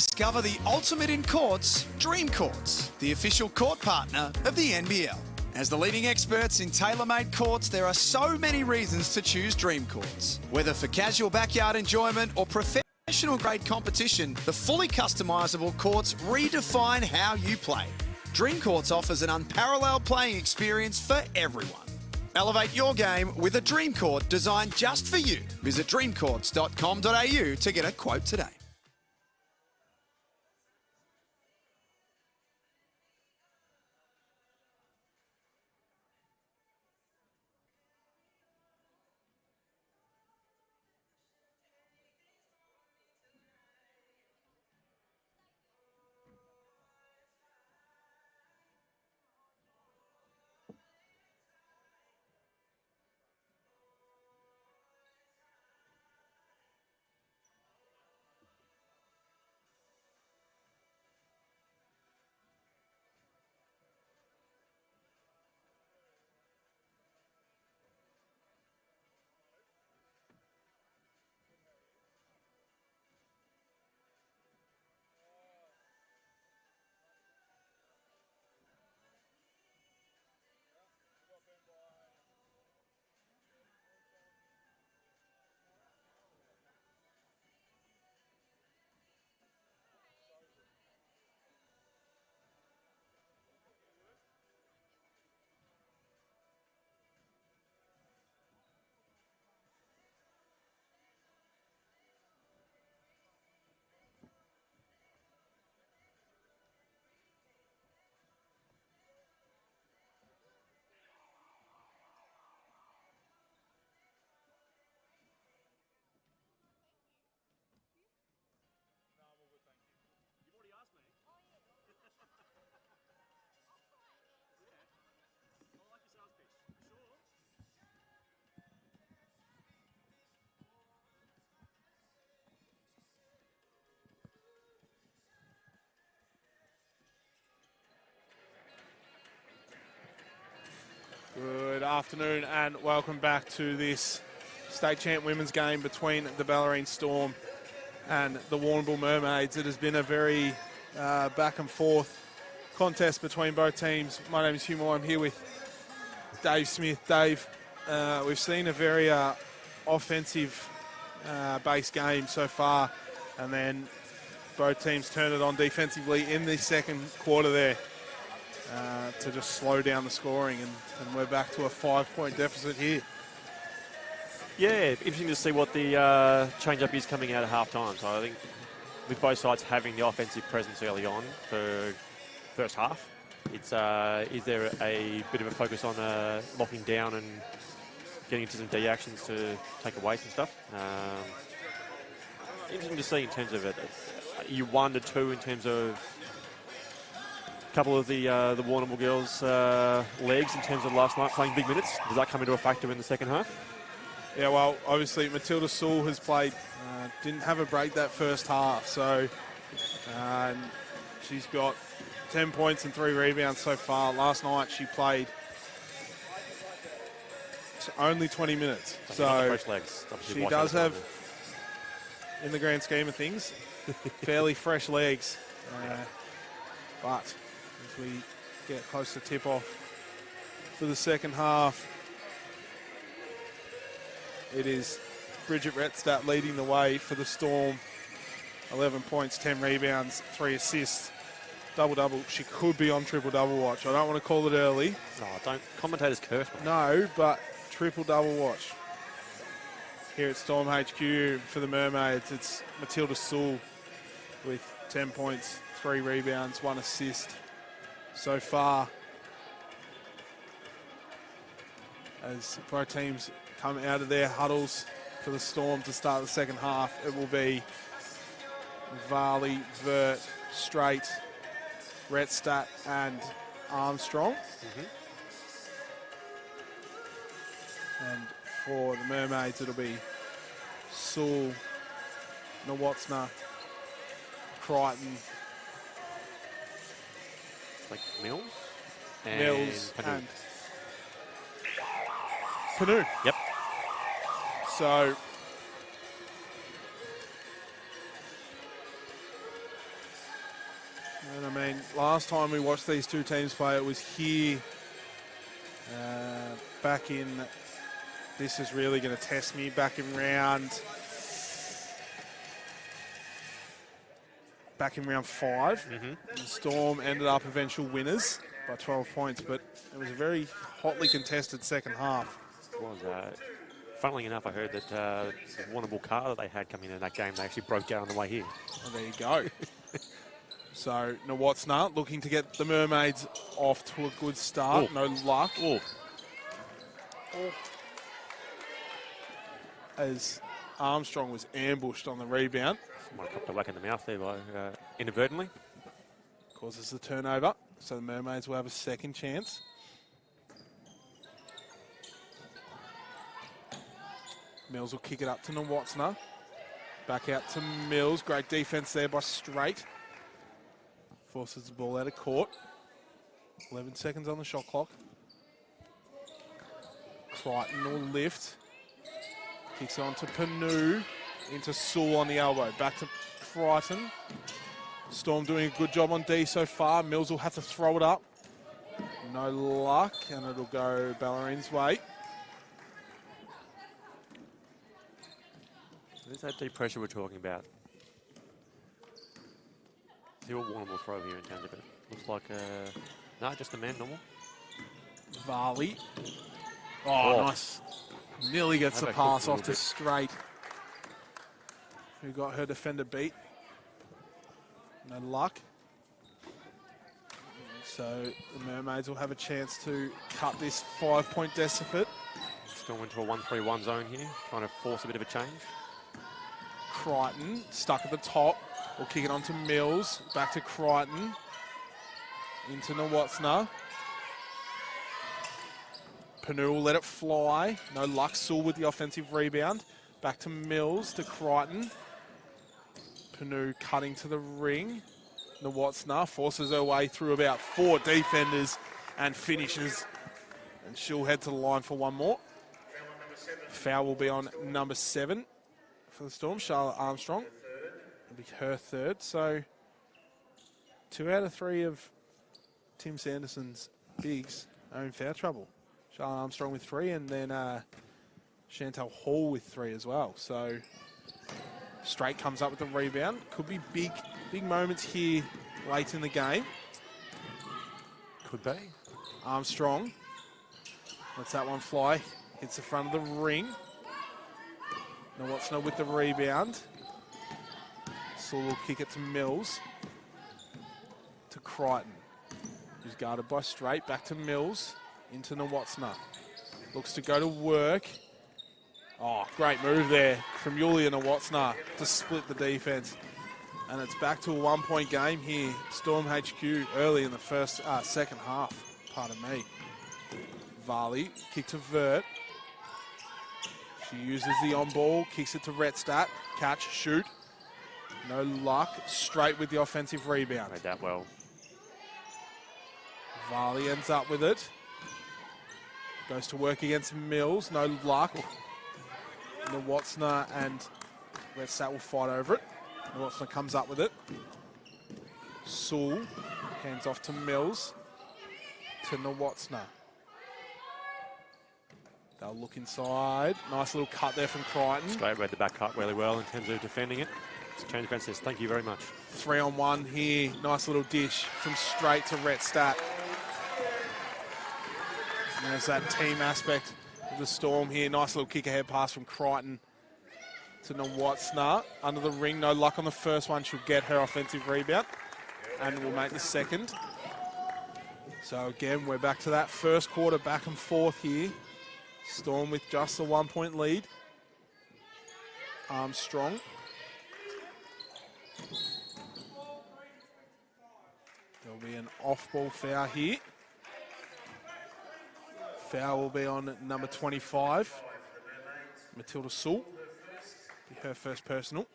Discover the ultimate in courts, Dream Courts, the official court partner of the NBL. As the leading experts in tailor-made courts, there are so many reasons to choose Dream Courts. Whether for casual backyard enjoyment or professional-grade competition, the fully customisable courts redefine how you play. Dream Courts offers an unparalleled playing experience for everyone. Elevate your game with a Dream Court designed just for you. Visit dreamcourts.com.au to get a quote today. Good afternoon and welcome back to this state champ women's game between the Bellarine Storm and the Warrnambool Mermaids. It has been a very back and forth contest between both teams. My name is Hugh Moore. I'm here with Dave Smith. Dave, we've seen a very offensive based game so far, and then both teams turned it on defensively in the second quarter there. To just slow down the scoring, and we're back to a 5-point deficit here. Yeah, interesting to see what the change-up is coming out at half-time. So I think with both sides having the offensive presence early on for first half, it's is there a bit of a focus on locking down and getting into some D actions to take away some stuff? Interesting to see in terms of it. Are you 1 to 2 in terms of couple of the Warrnambool girls' legs in terms of last night playing big minutes? Does that come into a factor in the second half? Yeah, well, obviously Matilda Sewell has played, didn't have a break that first half, so she's got 10 points and 3 rebounds so far. Last night she played only 20 minutes, so fresh legs. She does have, in the grand scheme of things, fairly fresh legs, but as we get close to tip-off for the second half, it is Bridget Rettstadt leading the way for the Storm. 11 points, 10 rebounds, 3 assists, double-double. She could be on triple-double watch. I don't want to call it early. Oh, don't. Commentators curse me. No, but triple-double watch. Here at Storm HQ for the Mermaids, it's Matilda Sewell with 10 points, 3 rebounds, 1 assist so far. As both teams come out of their huddles for the Storm to start the second half, it will be Varley, Vert, Straight, Rettstadt and Armstrong. And for the Mermaids, it'll be Sewell, Nawatsna, Crichton, like Mills and Panu. Yep. So And I mean, last time we watched these two teams play, it was here back in, this is really going to test me, back in round 5. The Storm ended up eventual winners by 12 points, but it was a very hotly contested second half. It was, funnily enough, I heard that the Warrnambool car that they had coming in that game, they actually broke down on the way here. Well, there you go. So, Nawatsna looking to get the Mermaids off to a good start. No luck. As Armstrong was ambushed on the rebound. Might have got a whack in the mouth there by inadvertently. Causes the turnover, so the Mermaids will have a second chance. Mills will kick it up to Nawatsna. Back out to Mills. Great defense there by Straight. Forces the ball out of court. 11 seconds on the shot clock. Crichton will lift. Kicks on to Panu. Into Sewell on the elbow. Back to Crichton. Storm doing a good job on D so far. Mills will have to throw it up. No luck, and it'll go Bellarine's way. There's that deep pressure we're talking about. See what Warrnambool throw here in terms of it. Looks like, no, just the man normal. Varley. Oh, nice. Nearly gets the pass off to Straight, who got her defender beat. No luck. So the Mermaids will have a chance to cut this 5-point deficit. Still into a 1-3-1 zone here, trying to force a bit of a change. Crichton stuck at the top. We'll kick it on to Mills. Back to Crichton. Into Nawatsna. Panu will let it fly. No luck. Sewell with the offensive rebound. Back to Mills, to Crichton. Panu cutting to the ring. Nawatsna forces her way through about 4 defenders and finishes. And she'll head to the line for one more. Foul will be on number 7 for the Storm, Charlotte Armstrong. It'll be her third. So 2 out of 3 of Tim Sanderson's bigs are in foul trouble. Charlotte Armstrong with 3, and then Chantal Hall with 3 as well. So Straight comes up with the rebound. Could be big moments here late in the game. Could be. Armstrong lets that one fly. Hits the front of the ring. Nawatsna with the rebound. So we'll kick it to Mills. To Crichton, who's guarded by Straight. Back to Mills. Into Nawatsna. Looks to go to work. Oh, great move there from Yulia Nawatsna to split the defense. And it's back to a 1-point game here. Storm HQ early in the second half. Pardon me. Varley, kick to Vert. She uses the on-ball, kicks it to Retstadt. Catch, shoot. No luck. Straight with the offensive rebound. Made that well. Varley ends up with it. Goes to work against Mills. No luck. Nawatsna and Retstadt will fight over it. Nawatsna comes up with it. Sewell hands off to Mills. To Nawatsna. They'll look inside. Nice little cut there from Crichton. Straight read the back cut really well in terms of defending it. Change Francis, thank you very much. 3-on-1 here. Nice little dish from Straight to Retstadt. And there's that team aspect of the Storm here. Nice little kick ahead pass from Crichton to Nawatsna. Under the ring, no luck on the first one. She'll get her offensive rebound and will make the second. So again, we're back to that first quarter back and forth here. Storm with just a 1-point lead. Armstrong. There'll be an off-ball foul here. Foul will be on number 25, Matilda Sewell. Be her first personal.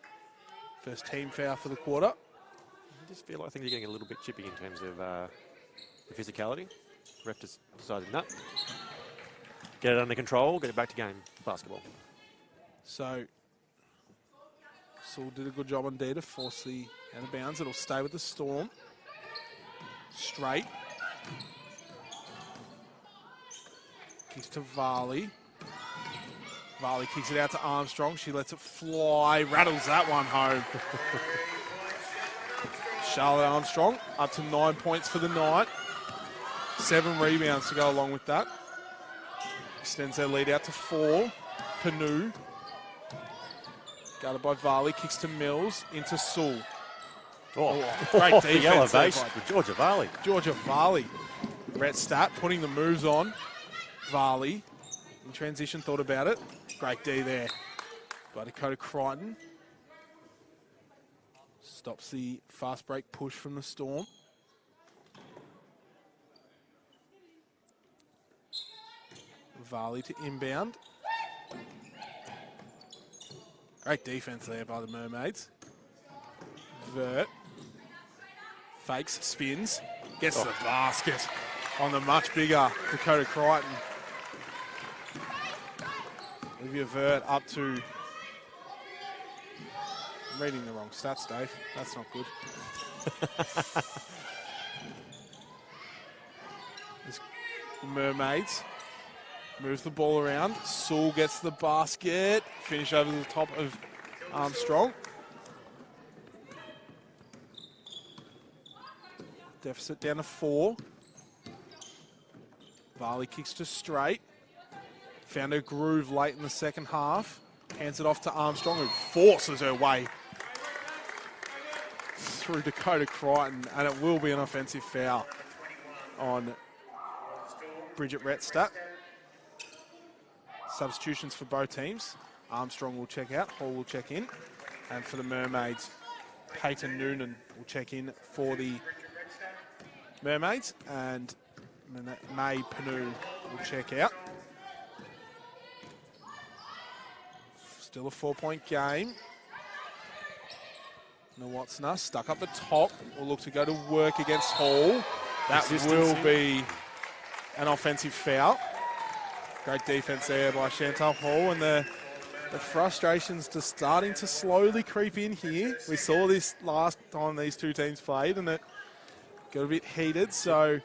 First team foul for the quarter. I just feel like things are getting a little bit chippy in terms of the physicality. Ref just decided, no. Get it under control, get it back to game basketball. So, Sewell did a good job on D to force the out of bounds. It'll stay with the Storm. Straight. Kicks to Varley. Varley kicks it out to Armstrong. She lets it fly. Rattles that one home. Charlotte Armstrong up to 9 points for the night. 7 rebounds to go along with that. Extends their lead out to 4. Panu. Guarded by Varley. Kicks to Mills. Into Sewell. Oh, Great defense. The elevation by for Georgia Varley. Georgia Varley. Rhett Stat putting the moves on. Varley in transition, thought about it. Great D there by Dakota Crichton. Stops the fast break push from the Storm. Varley to inbound. Great defense there by the Mermaids. Vert. Fakes, spins, gets the basket on the much bigger Dakota Crichton. Olivia Vert up to... I'm reading the wrong stats, Dave. That's not good. The Mermaids moves the ball around. Sewell gets the basket. Finish over the top of Armstrong. Deficit down to 4. Varley kicks to straight. Found her groove late in the second half. Hands it off to Armstrong, who forces her way through Dakota Crichton, and it will be an offensive foul on Bridget Rettstadt. Substitutions for both teams. Armstrong will check out, Hall will check in, and for the Mermaids, Peyton Noonan will check in for the Mermaids, and May Panu will check out. Still a 4-point game. Nawatsna stuck up the top. Will look to go to work against Hall. That will be an offensive foul. Great defense there by Chantal Hall, and the frustrations just starting to slowly creep in here. We saw this last time these two teams played, and it got a bit heated, so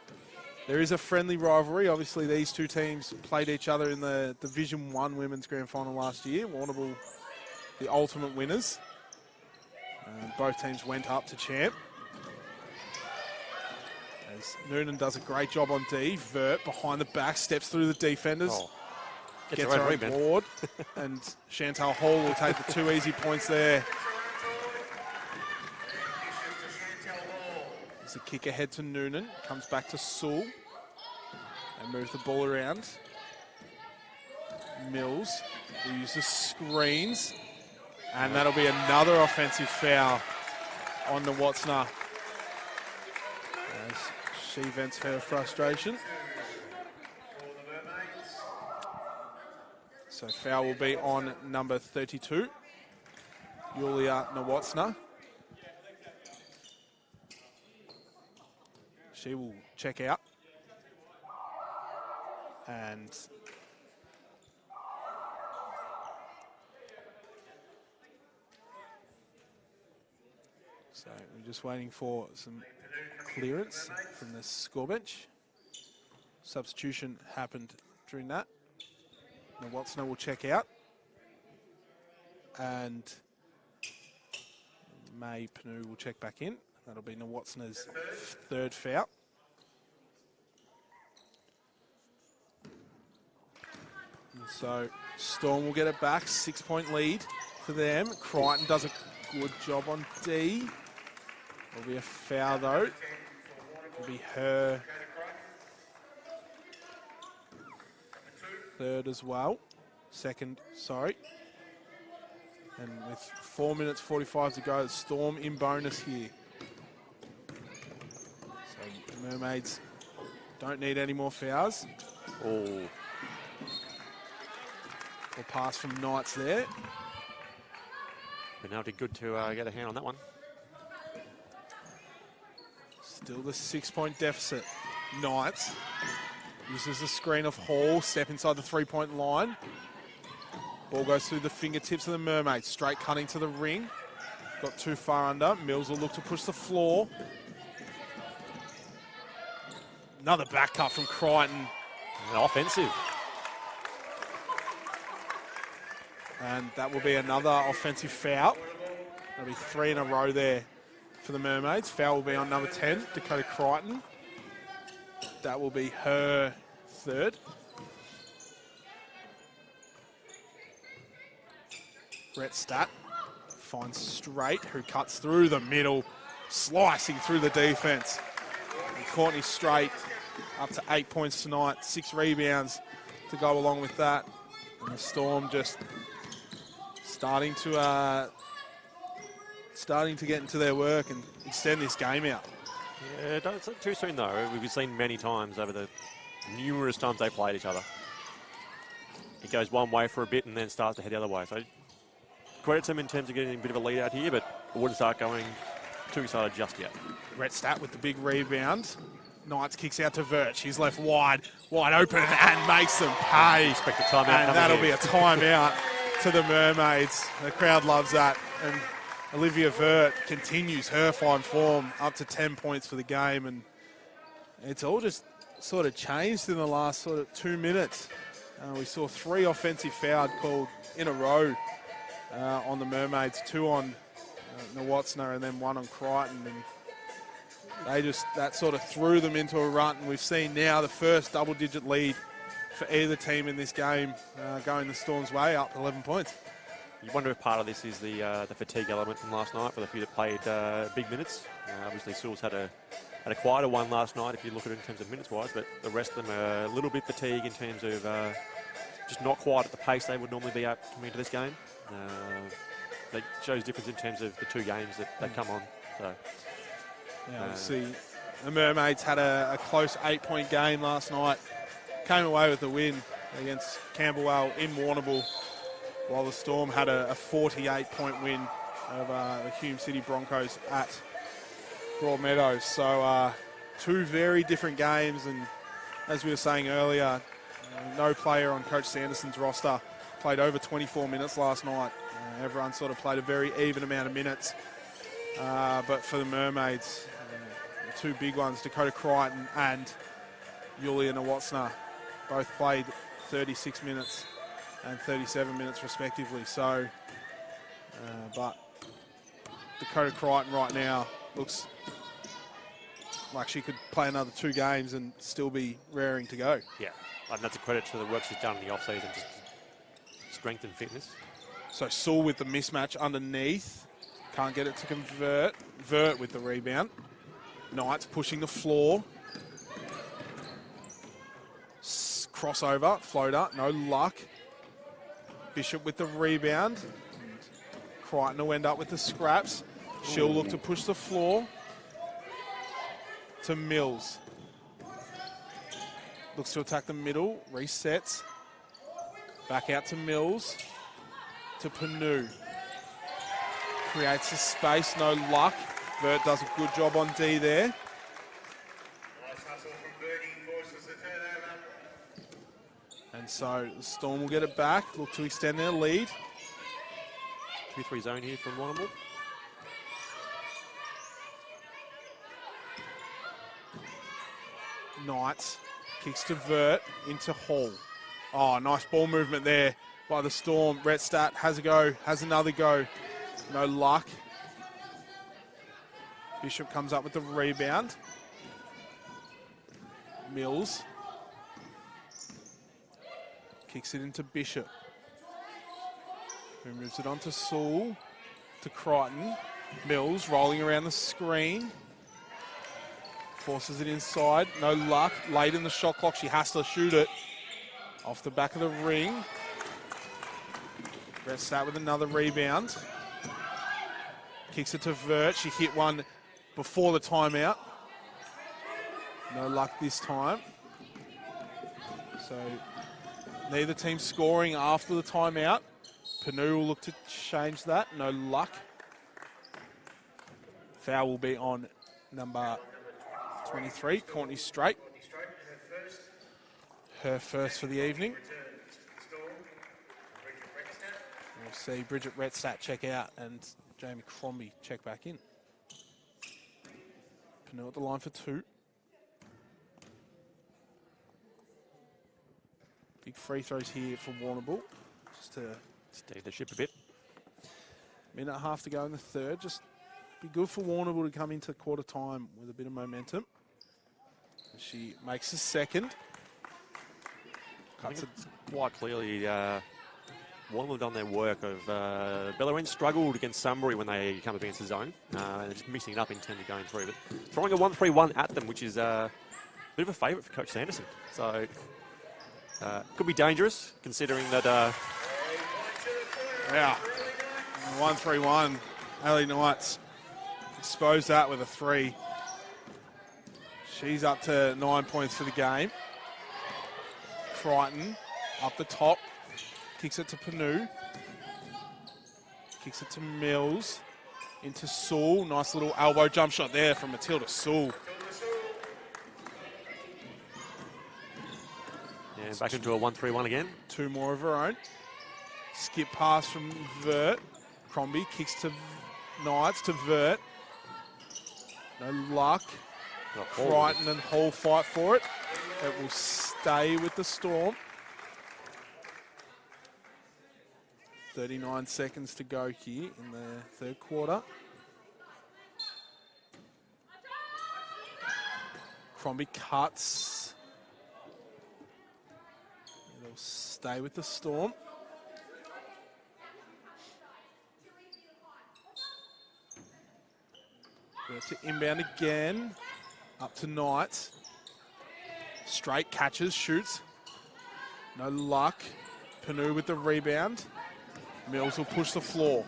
there is a friendly rivalry. Obviously, these two teams played each other in the Division 1 Women's Grand Final last year. Warrnambool, the ultimate winners. Both teams went up to champ. As Noonan does a great job on D. Vert behind the back, steps through the defenders. Gets her on board. And Chantal Hall will take the 2 easy points there. There's a kick ahead to Noonan. Comes back to Sewell. And moves the ball around. Mills will use the screens. And that'll be another offensive foul on the Watsna as she vents her frustration. So foul will be on number 32, Yulia Nawatsna. She will check out. And so we're just waiting for some clearance from the score bench. Substitution happened during that. Nawatsna will check out. And May Panu will check back in. That'll be Nawatsna's 3rd foul. And so Storm will get it back. 6-point lead for them. Crichton does a good job on D. There'll be a foul though. It'll be her 3rd as well. 2nd, sorry. And with 4 minutes 45 to go, Storm in bonus here. So the Mermaids don't need any more fouls. Oh. Or pass from Knights there. But now it'd be good to get a hand on that one. Still the 6-point deficit. Knights uses the screen of Hall, step inside the 3-point line. Ball goes through the fingertips of the Mermaids. Straight cutting to the ring. Got too far under. Mills will look to push the floor. Another back cut from Crichton. And offensive. And that will be another offensive foul. That'll be 3 in a row there for the Mermaids. Foul will be on number 10, Dakota Crichton. That will be her third. Brett Statt finds Straight, who cuts through the middle, slicing through the defense. And Courtney Straight up to 8 points tonight, 6 rebounds to go along with that. And the Storm just starting to get into their work and extend this game out. Yeah, don't it's not too soon though. We've seen many times over the numerous times they played each other. It goes one way for a bit and then starts to head the other way. So credit to them in terms of getting a bit of a lead out here, but it wouldn't start going too excited just yet. Brett Statt with the big rebound. Knights kicks out to Verch. He's left wide open and makes them pay. Expect a timeout. And that'll be a timeout to the Mermaids. The crowd loves that. And Olivia Vert continues her fine form up to 10 points for the game. And it's all just sort of changed in the last sort of 2 minutes. We saw 3 offensive fouls called in a row on the Mermaids, 2 on Nwatsna and then 1 on Crichton. And that sort of threw them into a rut, and we've seen now the first double-digit lead for either team in this game going the Storm's way, up 11 points. You wonder if part of this is the fatigue element from last night for the few that played big minutes. Obviously, Sewell's had a quieter one last night if you look at it in terms of minutes-wise, but the rest of them are a little bit fatigued in terms of just not quite at the pace they would normally be at coming into this game. That shows difference in terms of the 2 games that come on. So. Yeah, obviously, the Mermaids had a close 8-point game last night. Came away with the win against Camberwell in Warrnambool, while the Storm had a 48-point win over the Hume City Broncos at Broadmeadows. So 2 very different games, and as we were saying earlier, no player on Coach Sanderson's roster played over 24 minutes last night. Everyone sort of played a very even amount of minutes. But for the Mermaids, the 2 big ones, Dakota Crichton and Yulia Nwatsna, both played 36 minutes and 37 minutes respectively. So, but Dakota Crichton right now looks like she could play another 2 games and still be raring to go. Yeah, and that's a credit to the work she's done in the off-season, just strength and fitness. So Sewell with the mismatch underneath. Can't get it to convert. Vert with the rebound. Knights pushing the floor. Crossover, floater, no luck. Bishop with the rebound. Crichton will end up with the scraps. She'll look to push the floor to Mills. Looks to attack the middle, resets. Back out to Mills, to Panu. Creates a space, no luck. Vert does a good job on D there. And so the Storm will get it back, look to extend their lead. 2-3 zone here from Warrnambool. Knights kicks to Vert into Hall. Oh, nice ball movement there by the Storm. Brett Statt has a go, has another go. No luck. Bishop comes up with the rebound. Mills kicks it into Bishop, who moves it on to Sewell, to Crichton. Mills rolling around the screen. Forces it inside. No luck. Late in the shot clock. She has to shoot it. Off the back of the ring. Brett Statt with another rebound. Kicks it to Vert. She hit one before the timeout. No luck this time. So neither team scoring after the timeout. Panu will look to change that. No luck. Foul will be on number 23, Courtney Straight. Her first for the evening. We'll see Bridget Retstat check out and Jamie Crombie check back in. Panu at the line for 2. Big free throws here for Warrnambool. Just to Steady the ship a bit. minute and a half to go in the third. Just be good for Warrnambool to come into quarter time with a bit of momentum. She makes the second. I think it's quite clearly Warrnambool have done their work of Bellarine struggled against Sunbury when they come up against the zone. And just mixing it up in terms of going through. But throwing a 1-3-1 at them, which is a bit of a favourite for Coach Sanderson. So could be dangerous considering that... Yeah. 1-3-1. Alley Knights expose that with a 3. She's up to 9 points for the game. Crichton up the top. Kicks it to Panu. Kicks it to Mills. Into Sewell. Nice little elbow jump shot there from Matilda Sewell. And back into a 1-3-1 again. 2 more of her own. Skip pass from Vert. Crombie kicks to Knights to Vert. No luck. Crichton and Hall fight for it. It will stay with the Storm. 39 seconds to go here in the third quarter. Crombie cuts. It'll stay with the Storm. To inbound again. Up to Knights. Straight catches, shoots. No luck. Panu with the rebound. Mills will push the floor.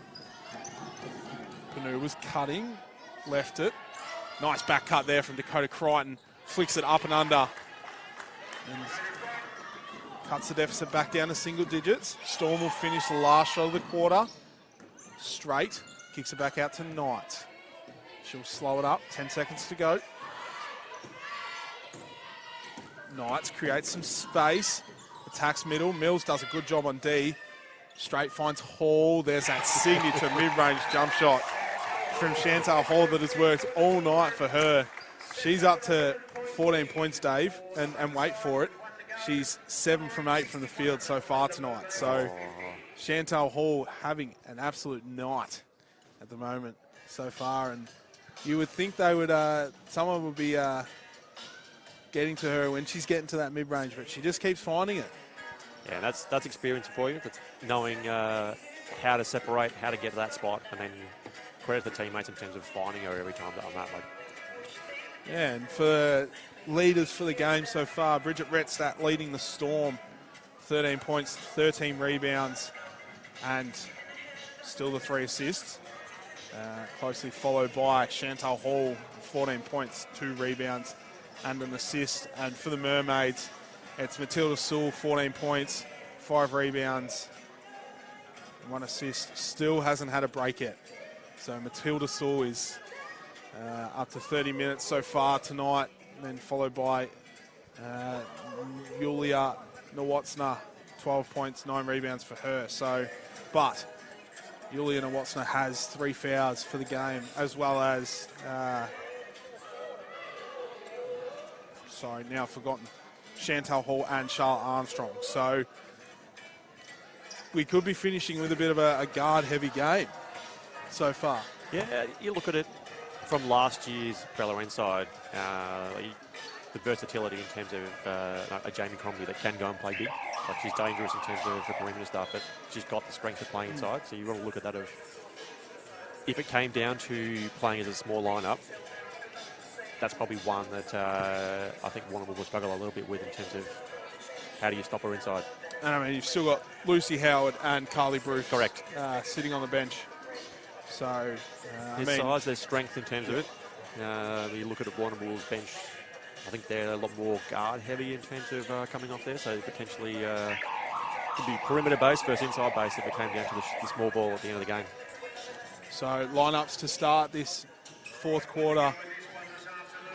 Panu was cutting. Left it. Nice back cut there from Dakota Crichton. Flicks it up and under. And cuts the deficit back down to single digits. Storm will finish the last shot of the quarter. Straight. Kicks it back out to Knights. She'll slow it up. 10 seconds to go. Knights creates some space. Attacks middle. Mills does a good job on D. Straight finds Hall. There's that signature mid-range jump shot from Chantal Hall that has worked all night for her. She's up to 14 points, Dave. And wait for it. She's 7 from 8 from the field so far tonight. So Chantal Hall having an absolute night at the moment so far. And you would think they would, someone would be getting to her when she's getting to that mid-range, but she just keeps finding it. Yeah, that's experience for you. That's knowing how to separate, how to get to that spot, and then credit the teammates in terms of finding her every time on that. Yeah, and for leaders for the game so far, Bridget Retzstat leading the Storm. 13 points, 13 rebounds, and still the 3 assists. Closely followed by Chantal Hall, 14 points, 2 rebounds, and an assist. And for the Mermaids, it's Matilda Sewell, 14 points, 5 rebounds, 1 assist. Still hasn't had a break yet. So Matilda Sewell is up to 30 minutes so far tonight, and then followed by Yulia Nowatsna, 12 points, 9 rebounds for her. So, but Yulia Nowatsna has 3 fouls for the game, as well as, sorry, now I've forgotten, Chantal Hall and Charlotte Armstrong. So we could be finishing with a bit of a guard-heavy game so far. Yeah, you look at it from last year's Bellarine side, the versatility in terms of a Jamie Crombie that can go and play big. Like, she's dangerous in terms of the perimeter stuff, but she's got the strength to play inside. So you want to look at that of, if it came down to playing as a small lineup, that's probably one that I think Warrnambool will struggle a little bit with in terms of how do you stop her inside. And I mean, you've still got Lucy Howard and Carly Bruce. Correct. Sitting on the bench. So, there's size, there's strength in terms of it. You look at Warrnambool's bench, I think they're a lot more guard heavy in terms of coming off there, so potentially could be perimeter based versus inside based if it came down to the small ball at the end of the game. So lineups to start this fourth quarter.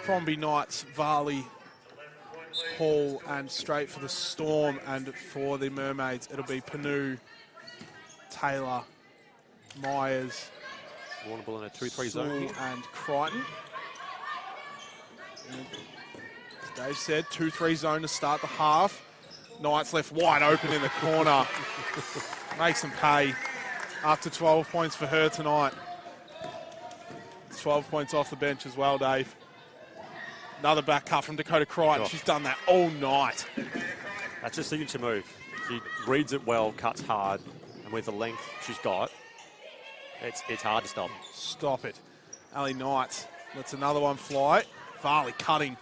Crombie, Knights, Varley, Hall, and straight for the Storm, and for the Mermaids it'll be Panu, Taylor, Myers, Warrnambool in a 2-3 zone and Crichton. And as Dave said, 2-3 zone to start the half. Knights left wide open in the corner. Makes them pay. Up to 12 points for her tonight. 12 points off the bench as well, Dave. Another back cut from Dakota Crichton. Oh. She's done that all night. That's a signature move. She reads it well, cuts hard, and with the length she's got, it's hard to stop. Stop it. Ali Knight lets another one fly. Varley cutting.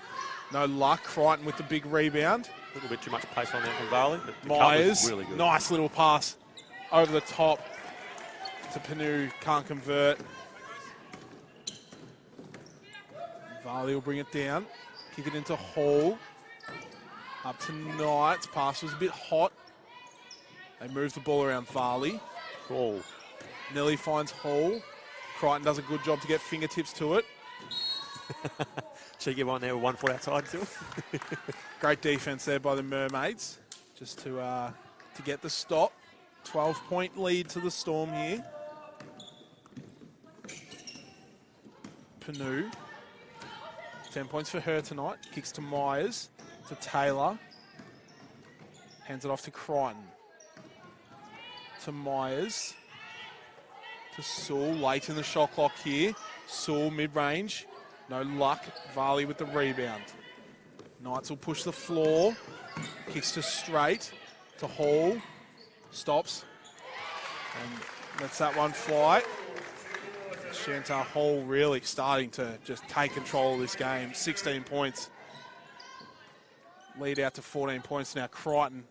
No luck. Crichton with the big rebound. A little bit too much pace on there from Varley, but the Myers, cover's really good. nice little pass over the top to Panu, can't convert. Varley will bring it down, kick it into Hall. Up to Knights, pass was a bit hot. They move the ball around Varley. Cool. Nelly finds Hall. Crichton does a good job to get fingertips to it. Cheeky one there with 1 foot outside still. Great defense there by the Mermaids, just to get the stop. 12-point lead to the Storm here. Panu, 10 points for her tonight. Kicks to Myers, to Taylor. Hands it off to Crichton. To Myers. To Sewell, late in the shot clock here. Sewell mid-range, no luck. Varley with the rebound. Knights will push the floor. Kicks to Straight, to Hall. Stops. And lets that one fly. Chantal Hall really starting to just take control of this game. 16 points. Lead out to 14 points now. Crichton.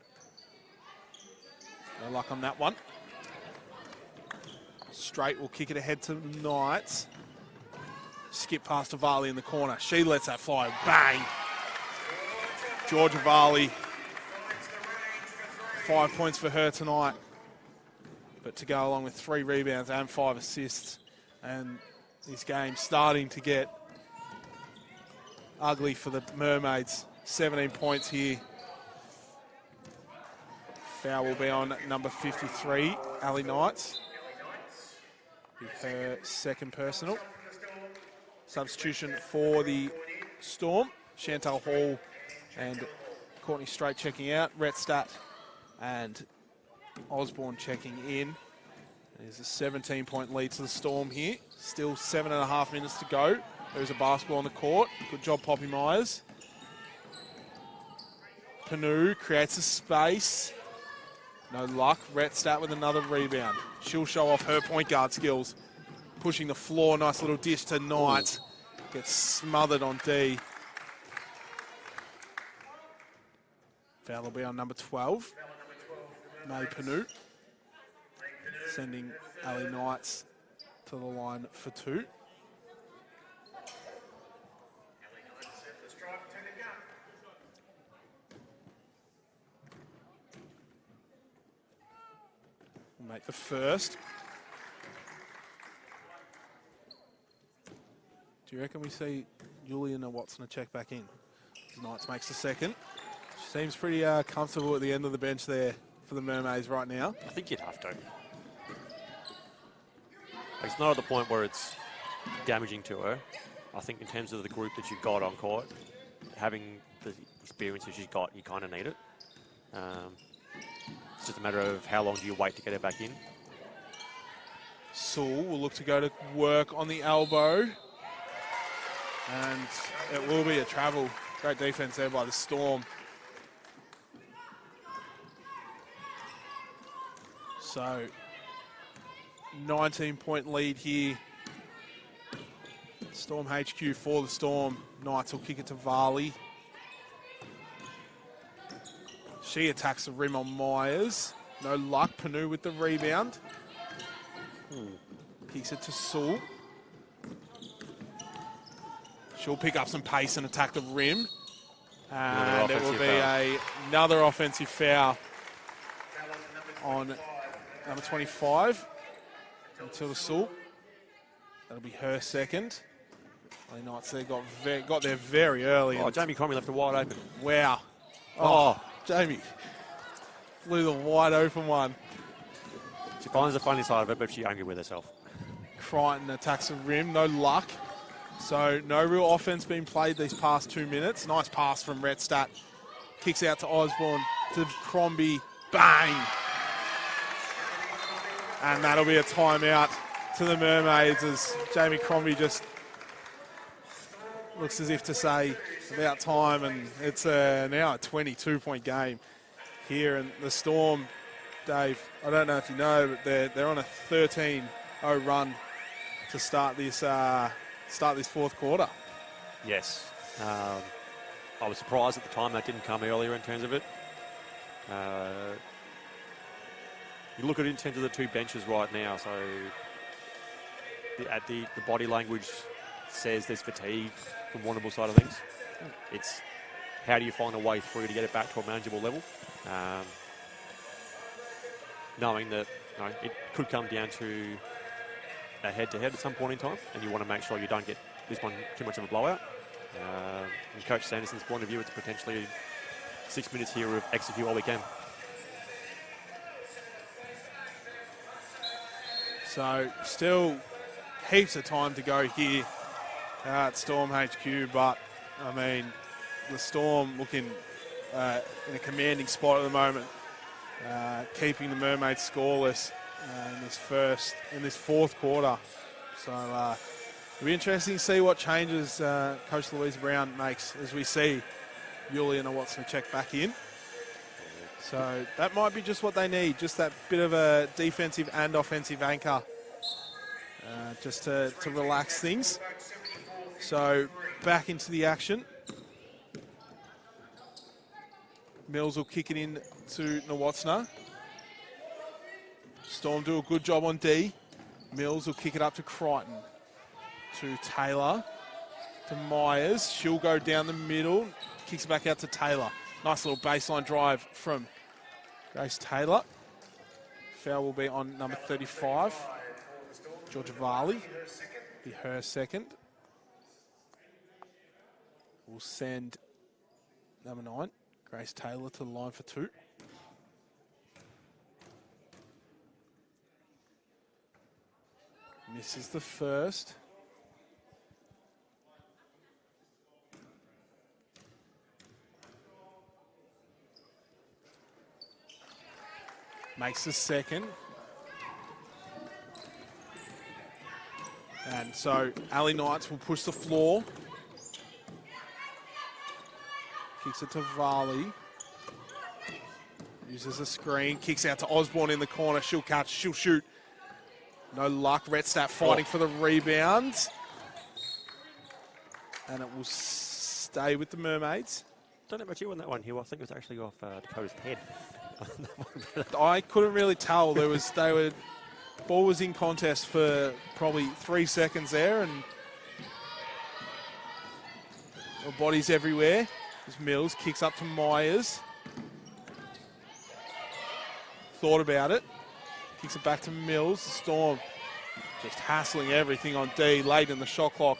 No luck on that one. Straight will kick it ahead to Knights. Skip past to Varley in the corner. She lets that fly. Bang! Georgia Varley. 5 points for her tonight. But to go along with 3 rebounds and 5 assists. And this game starting to get ugly for the Mermaids. 17 points here. Foul will be on number 53, Ali Knights. With her second personal. Substitution for the Storm. Chantal Hall and Courtney Straight checking out. Retstadt and Osborne checking in. There's a 17-point lead to the Storm here. Still 7.5 minutes to go. There's a basketball on the court. Good job, Poppy Myers. Panu creates a space. No luck. Retstadt with another rebound. She'll show off her point guard skills. Pushing the floor. Nice little dish to Knight. Gets smothered on D. Foul will be on number 12. May Panu. Sending Ali Knights to the line for 2. We'll make the first. Do you reckon we see Juliana Watson check back in? Knights makes the second. She seems pretty comfortable at the end of the bench there for the Mermaids right now. I think you'd have to. It's not at the point where it's damaging to her. I think in terms of the group that you've got on court, having the experiences she's got, you kind of need it. It's just a matter of how long do you wait to get her back in. Sewell will look to go to work on the elbow. And it will be a travel. Great defense there by the Storm. So, 19-point lead here. Storm HQ for the Storm. Knights will kick it to Varley. She attacks the rim on Myers. No luck. Panu with the rebound. Kicks it to Sewell. She'll pick up some pace and attack the rim. And it will be another offensive foul on number 25. Matilda Sewell. That'll be her second. Ali Knights there got there very early. Oh, Jamie Cromie left it wide open. Wow. Oh, Jamie. Flew the wide open one. She finds the funny side of it, but she's angry with herself. Crichton attacks the rim. No luck. So no real offense being played these past 2 minutes. Nice pass from Retstadt. Kicks out to Osborne. to Crombie. Bang! And that'll be a timeout to the Mermaids as Jamie Crombie just looks as if to say about time, and it's now a 22-point game here. And the Storm, Dave, I don't know if you know, but they're on a 13-0 run to start this fourth quarter. Yes. I was surprised at the time that didn't come earlier in terms of it. You look at it in terms of the two benches right now, so the body language says there's fatigue from Warrnambool side of things. It's how do you find a way through to get it back to a manageable level, knowing that it could come down to a head-to-head at some point in time, and you want to make sure you don't get this one too much of a blowout. From Coach Sanderson's point of view, it's potentially 6 minutes here of execute while we can. So still heaps of time to go here at Storm HQ, but I mean, the Storm looking in a commanding spot at the moment, keeping the Mermaids scoreless in this fourth quarter. So it'll be interesting to see what changes Coach Louise Brown makes as we see Juliana Watson-Check back in. So that might be just what they need, just that bit of a defensive and offensive anchor, just to relax things. So back into the action. Mills will kick it in to Nwatsna. Storm do a good job on D. Mills will kick it up to Crichton. To Taylor. To Myers. She'll go down the middle. Kicks it back out to Taylor. Nice little baseline drive from Grace Taylor. Foul will be on number 35. Georgia Varley. Be her second. We'll send number 9, Grace Taylor, to the line for 2. Misses the first. Makes the second. And so Ali Knights will push the floor. Kicks it to Varley. Uses a screen. Kicks out to Osborne in the corner. She'll catch. She'll shoot. No luck. Redstadt fighting for the rebound. And it will stay with the Mermaids. Don't know about you on that one, Hugh. I think it was actually off Dakota's head. I couldn't really tell. Ball was in contest for probably 3 seconds there, and bodies everywhere. As Mills kicks up to Myers. Thought about it. Kicks it back to Mills. The Storm just hassling everything on D late in the shot clock.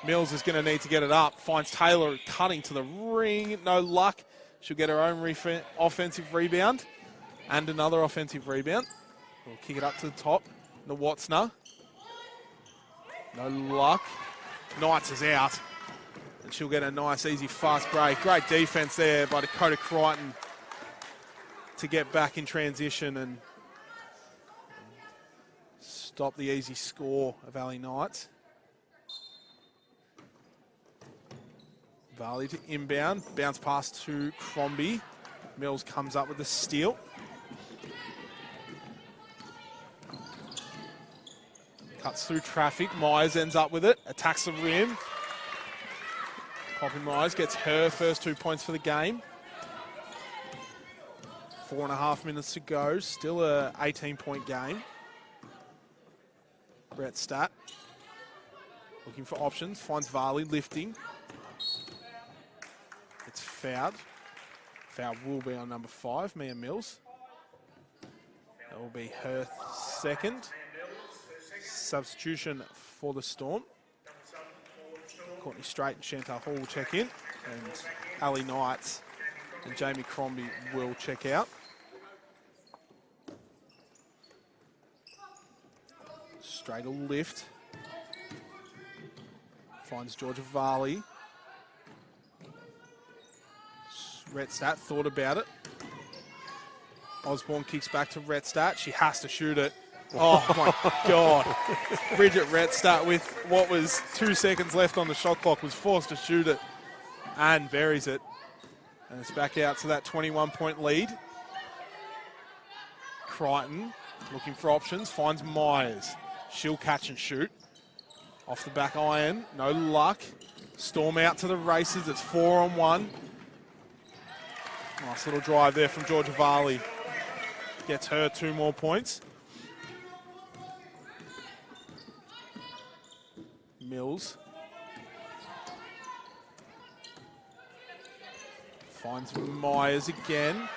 Mills is going to need to get it up. Finds Taylor cutting to the ring. No luck. She'll get her own offensive rebound and another offensive rebound. We'll kick it up to the top. Nwatsna. No luck. Knights is out. And she'll get a nice, easy, fast break. Great defense there by Dakota Crichton to get back in transition and stop the easy score of Ali Knights. Varley to inbound. Bounce pass to Crombie. Mills comes up with the steal. Cuts through traffic. Myers ends up with it. Attacks the rim. Poppy Myers gets her first 2 points for the game. 4.5 minutes to go. Still a 18-point game. Redstadt looking for options. Finds Varley lifting. It's fouled. Foul will be on number 5, Mia Mills. That will be her second. Substitution for the Storm. Courtney Strait and Chantal Hall will check in, and Ali Knights and Jamie Crombie will check out. Strait will lift. Finds Georgia Varley. Redstadt thought about it. Osborne kicks back to Retstadt. She has to shoot it. Oh, my God. Bridget Retstadt, with what was 2 seconds left on the shot clock, was forced to shoot it and buries it. And it's back out to that 21-point lead. Crichton looking for options, finds Myers. She'll catch and shoot. Off the back iron, no luck. Storm out to the races, it's 4-on-1. Nice little drive there from Georgia Varley. Gets her 2 more points. Mills finds Myers again.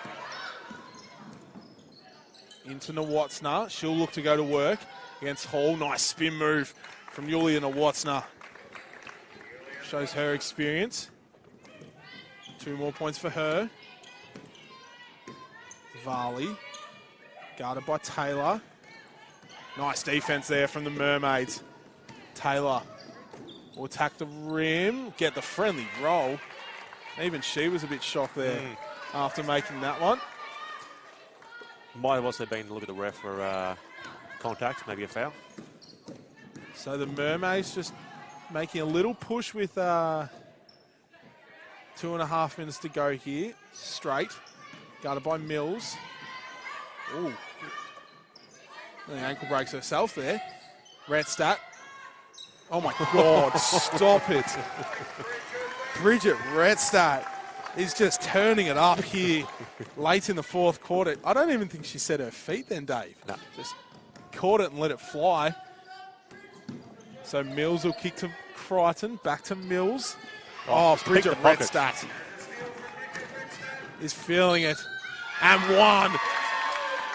Into Nwatsna. She'll look to go to work against Hall. Nice spin move from Yulia Nwatsna. Shows her experience. 2 more points for her. Varley. Guarded by Taylor. Nice defense there from the Mermaids. Taylor will attack the rim, get the friendly roll. Even she was a bit shocked there after making that one. Might have also been a little bit of ref for contact, maybe a foul. So the Mermaids just making a little push with 2.5 minutes to go here. Straight. Guarded by Mills. Ooh. The ankle breaks herself there. Retstadt. Oh my God, stop it. Bridget Retstadt is just turning it up here late in the 4th quarter. I don't even think she set her feet then, Dave. No. Just caught it and let it fly. So Mills will kick to Crichton, back to Mills. Oh, Bridget Retstadt is feeling it. And one.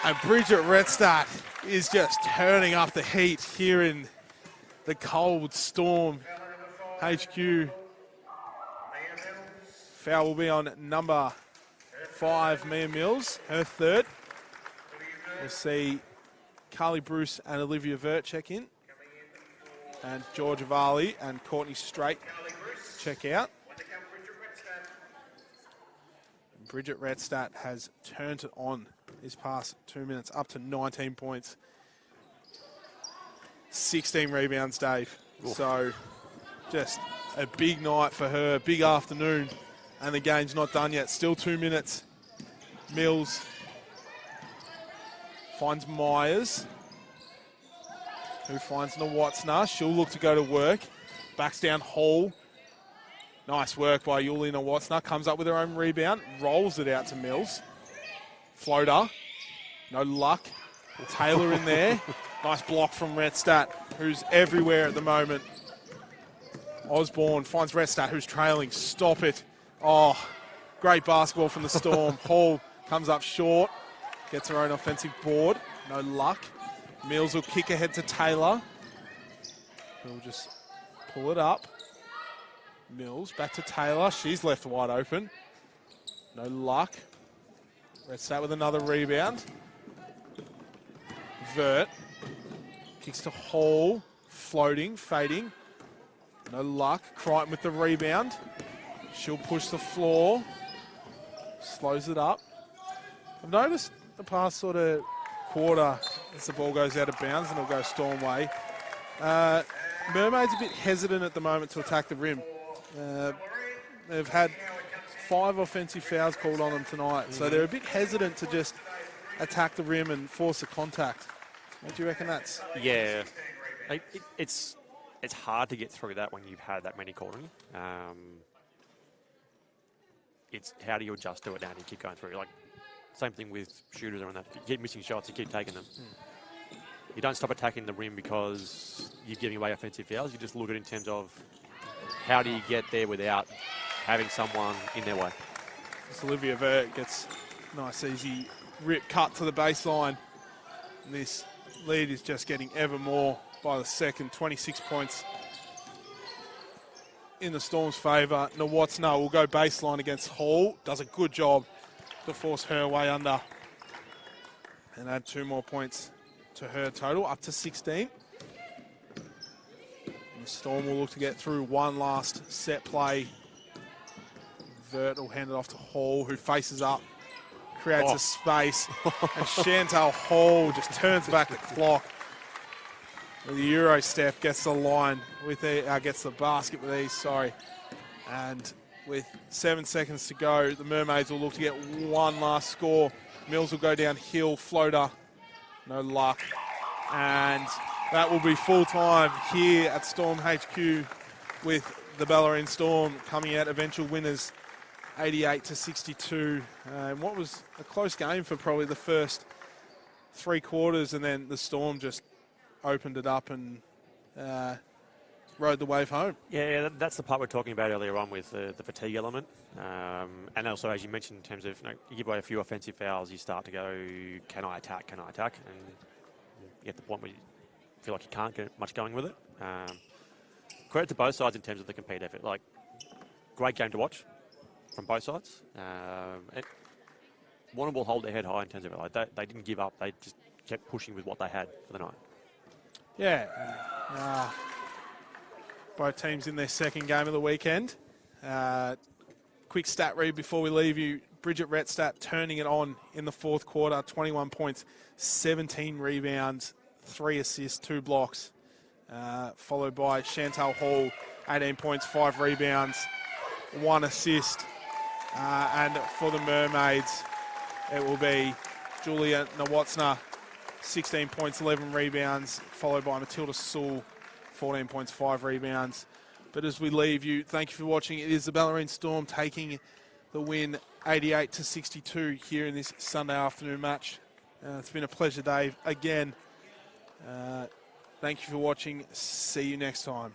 And Bridget Retstadt is just turning up the heat here in the cold Storm HQ. Foul will be on number 5, Mia Mills, her 3rd. We'll see Carly Bruce and Olivia Vert check in. And Georgia Varley and Courtney Straight check out. Bridget Retstadt has turned it on this past 2 minutes, up to 19 points. 16 rebounds, Dave. Oof. So just a big night for her, big afternoon. And the game's not done yet. Still 2 minutes. Mills finds Myers, who finds Nwatsna. She'll look to go to work. Backs down Hall. Nice work by Yulia Nwatsna. Comes up with her own rebound. Rolls it out to Mills. Floater. No luck. Taylor in there. Nice block from Retstadt, who's everywhere at the moment. Osborne finds Retstadt, who's trailing. Stop it. Oh, great basketball from the Storm. Hall comes up short. Gets her own offensive board. No luck. Mills will kick ahead to Taylor. We'll just pull it up. Mills back to Taylor. She's left wide open. No luck. Retstadt with another rebound. Vert kicks to Hall. Floating, fading. No luck. Crichton with the rebound. She'll push the floor. Slows it up. I've noticed the past sort of quarter as the ball goes out of bounds and it'll go Storm way. Mermaids a bit hesitant at the moment to attack the rim. They've had 5 offensive fouls called on them tonight, so they're a bit hesitant to just attack the rim and force a contact. What do you reckon that's? Yeah, it's hard to get through that when you've had that many called on you. It's how do you adjust to it now and you keep going through. Like, same thing with shooters and that. You keep missing shots, you keep taking them. You don't stop attacking the rim because you're giving away offensive fouls. You just look at it in terms of how do you get there without having someone in their way. This Olivia Vert gets nice, easy rip cut to the baseline. And this lead is just getting ever more by the second. 26 points in the Storm's favour. Nwatsna will go baseline against Hall. Does a good job to force her way under and add 2 more points to her total, up to 16. And the Storm will look to get through one last set play. Vert will hand it off to Hall, who faces up. creates a space, and Chantal Hall just turns back the clock. The Euro step gets the line with gets the basket with ease, sorry. And with 7 seconds to go, the Mermaids will look to get one last score. Mills will go downhill, floater, no luck. And that will be full time here at Storm HQ with the Bellarine Storm coming out eventual winners 88-62. What was a close game for probably the first 3 quarters, and then the Storm just opened it up and rode the wave home. Yeah, that's the part we were talking about earlier on with the fatigue element. And also, as you mentioned, in terms of you give away a few offensive fouls, you start to go, can I attack? And you get to the point where you feel like you can't get much going with it. Credit to both sides in terms of the compete effort. Like, great game to watch from both sides. Warrnambool hold their head high in terms of it. Like, they didn't give up. They just kept pushing with what they had for the night. Yeah. Both teams in their second game of the weekend. Quick stat read before we leave you. Bridget Retstadt turning it on in the fourth quarter. 21 points, 17 rebounds, 3 assists, 2 blocks. Followed by Chantal Hall, 18 points, 5 rebounds, 1 assist. And for the Mermaids, it will be Julia Nawatsna, 16 points, 11 rebounds, followed by Matilda Sewell, 14 points, 5 rebounds. But as we leave you, thank you for watching. It is the Bellarine Storm taking the win 88-62 here in this Sunday afternoon match. It's been a pleasure, Dave, again. Thank you for watching. See you next time.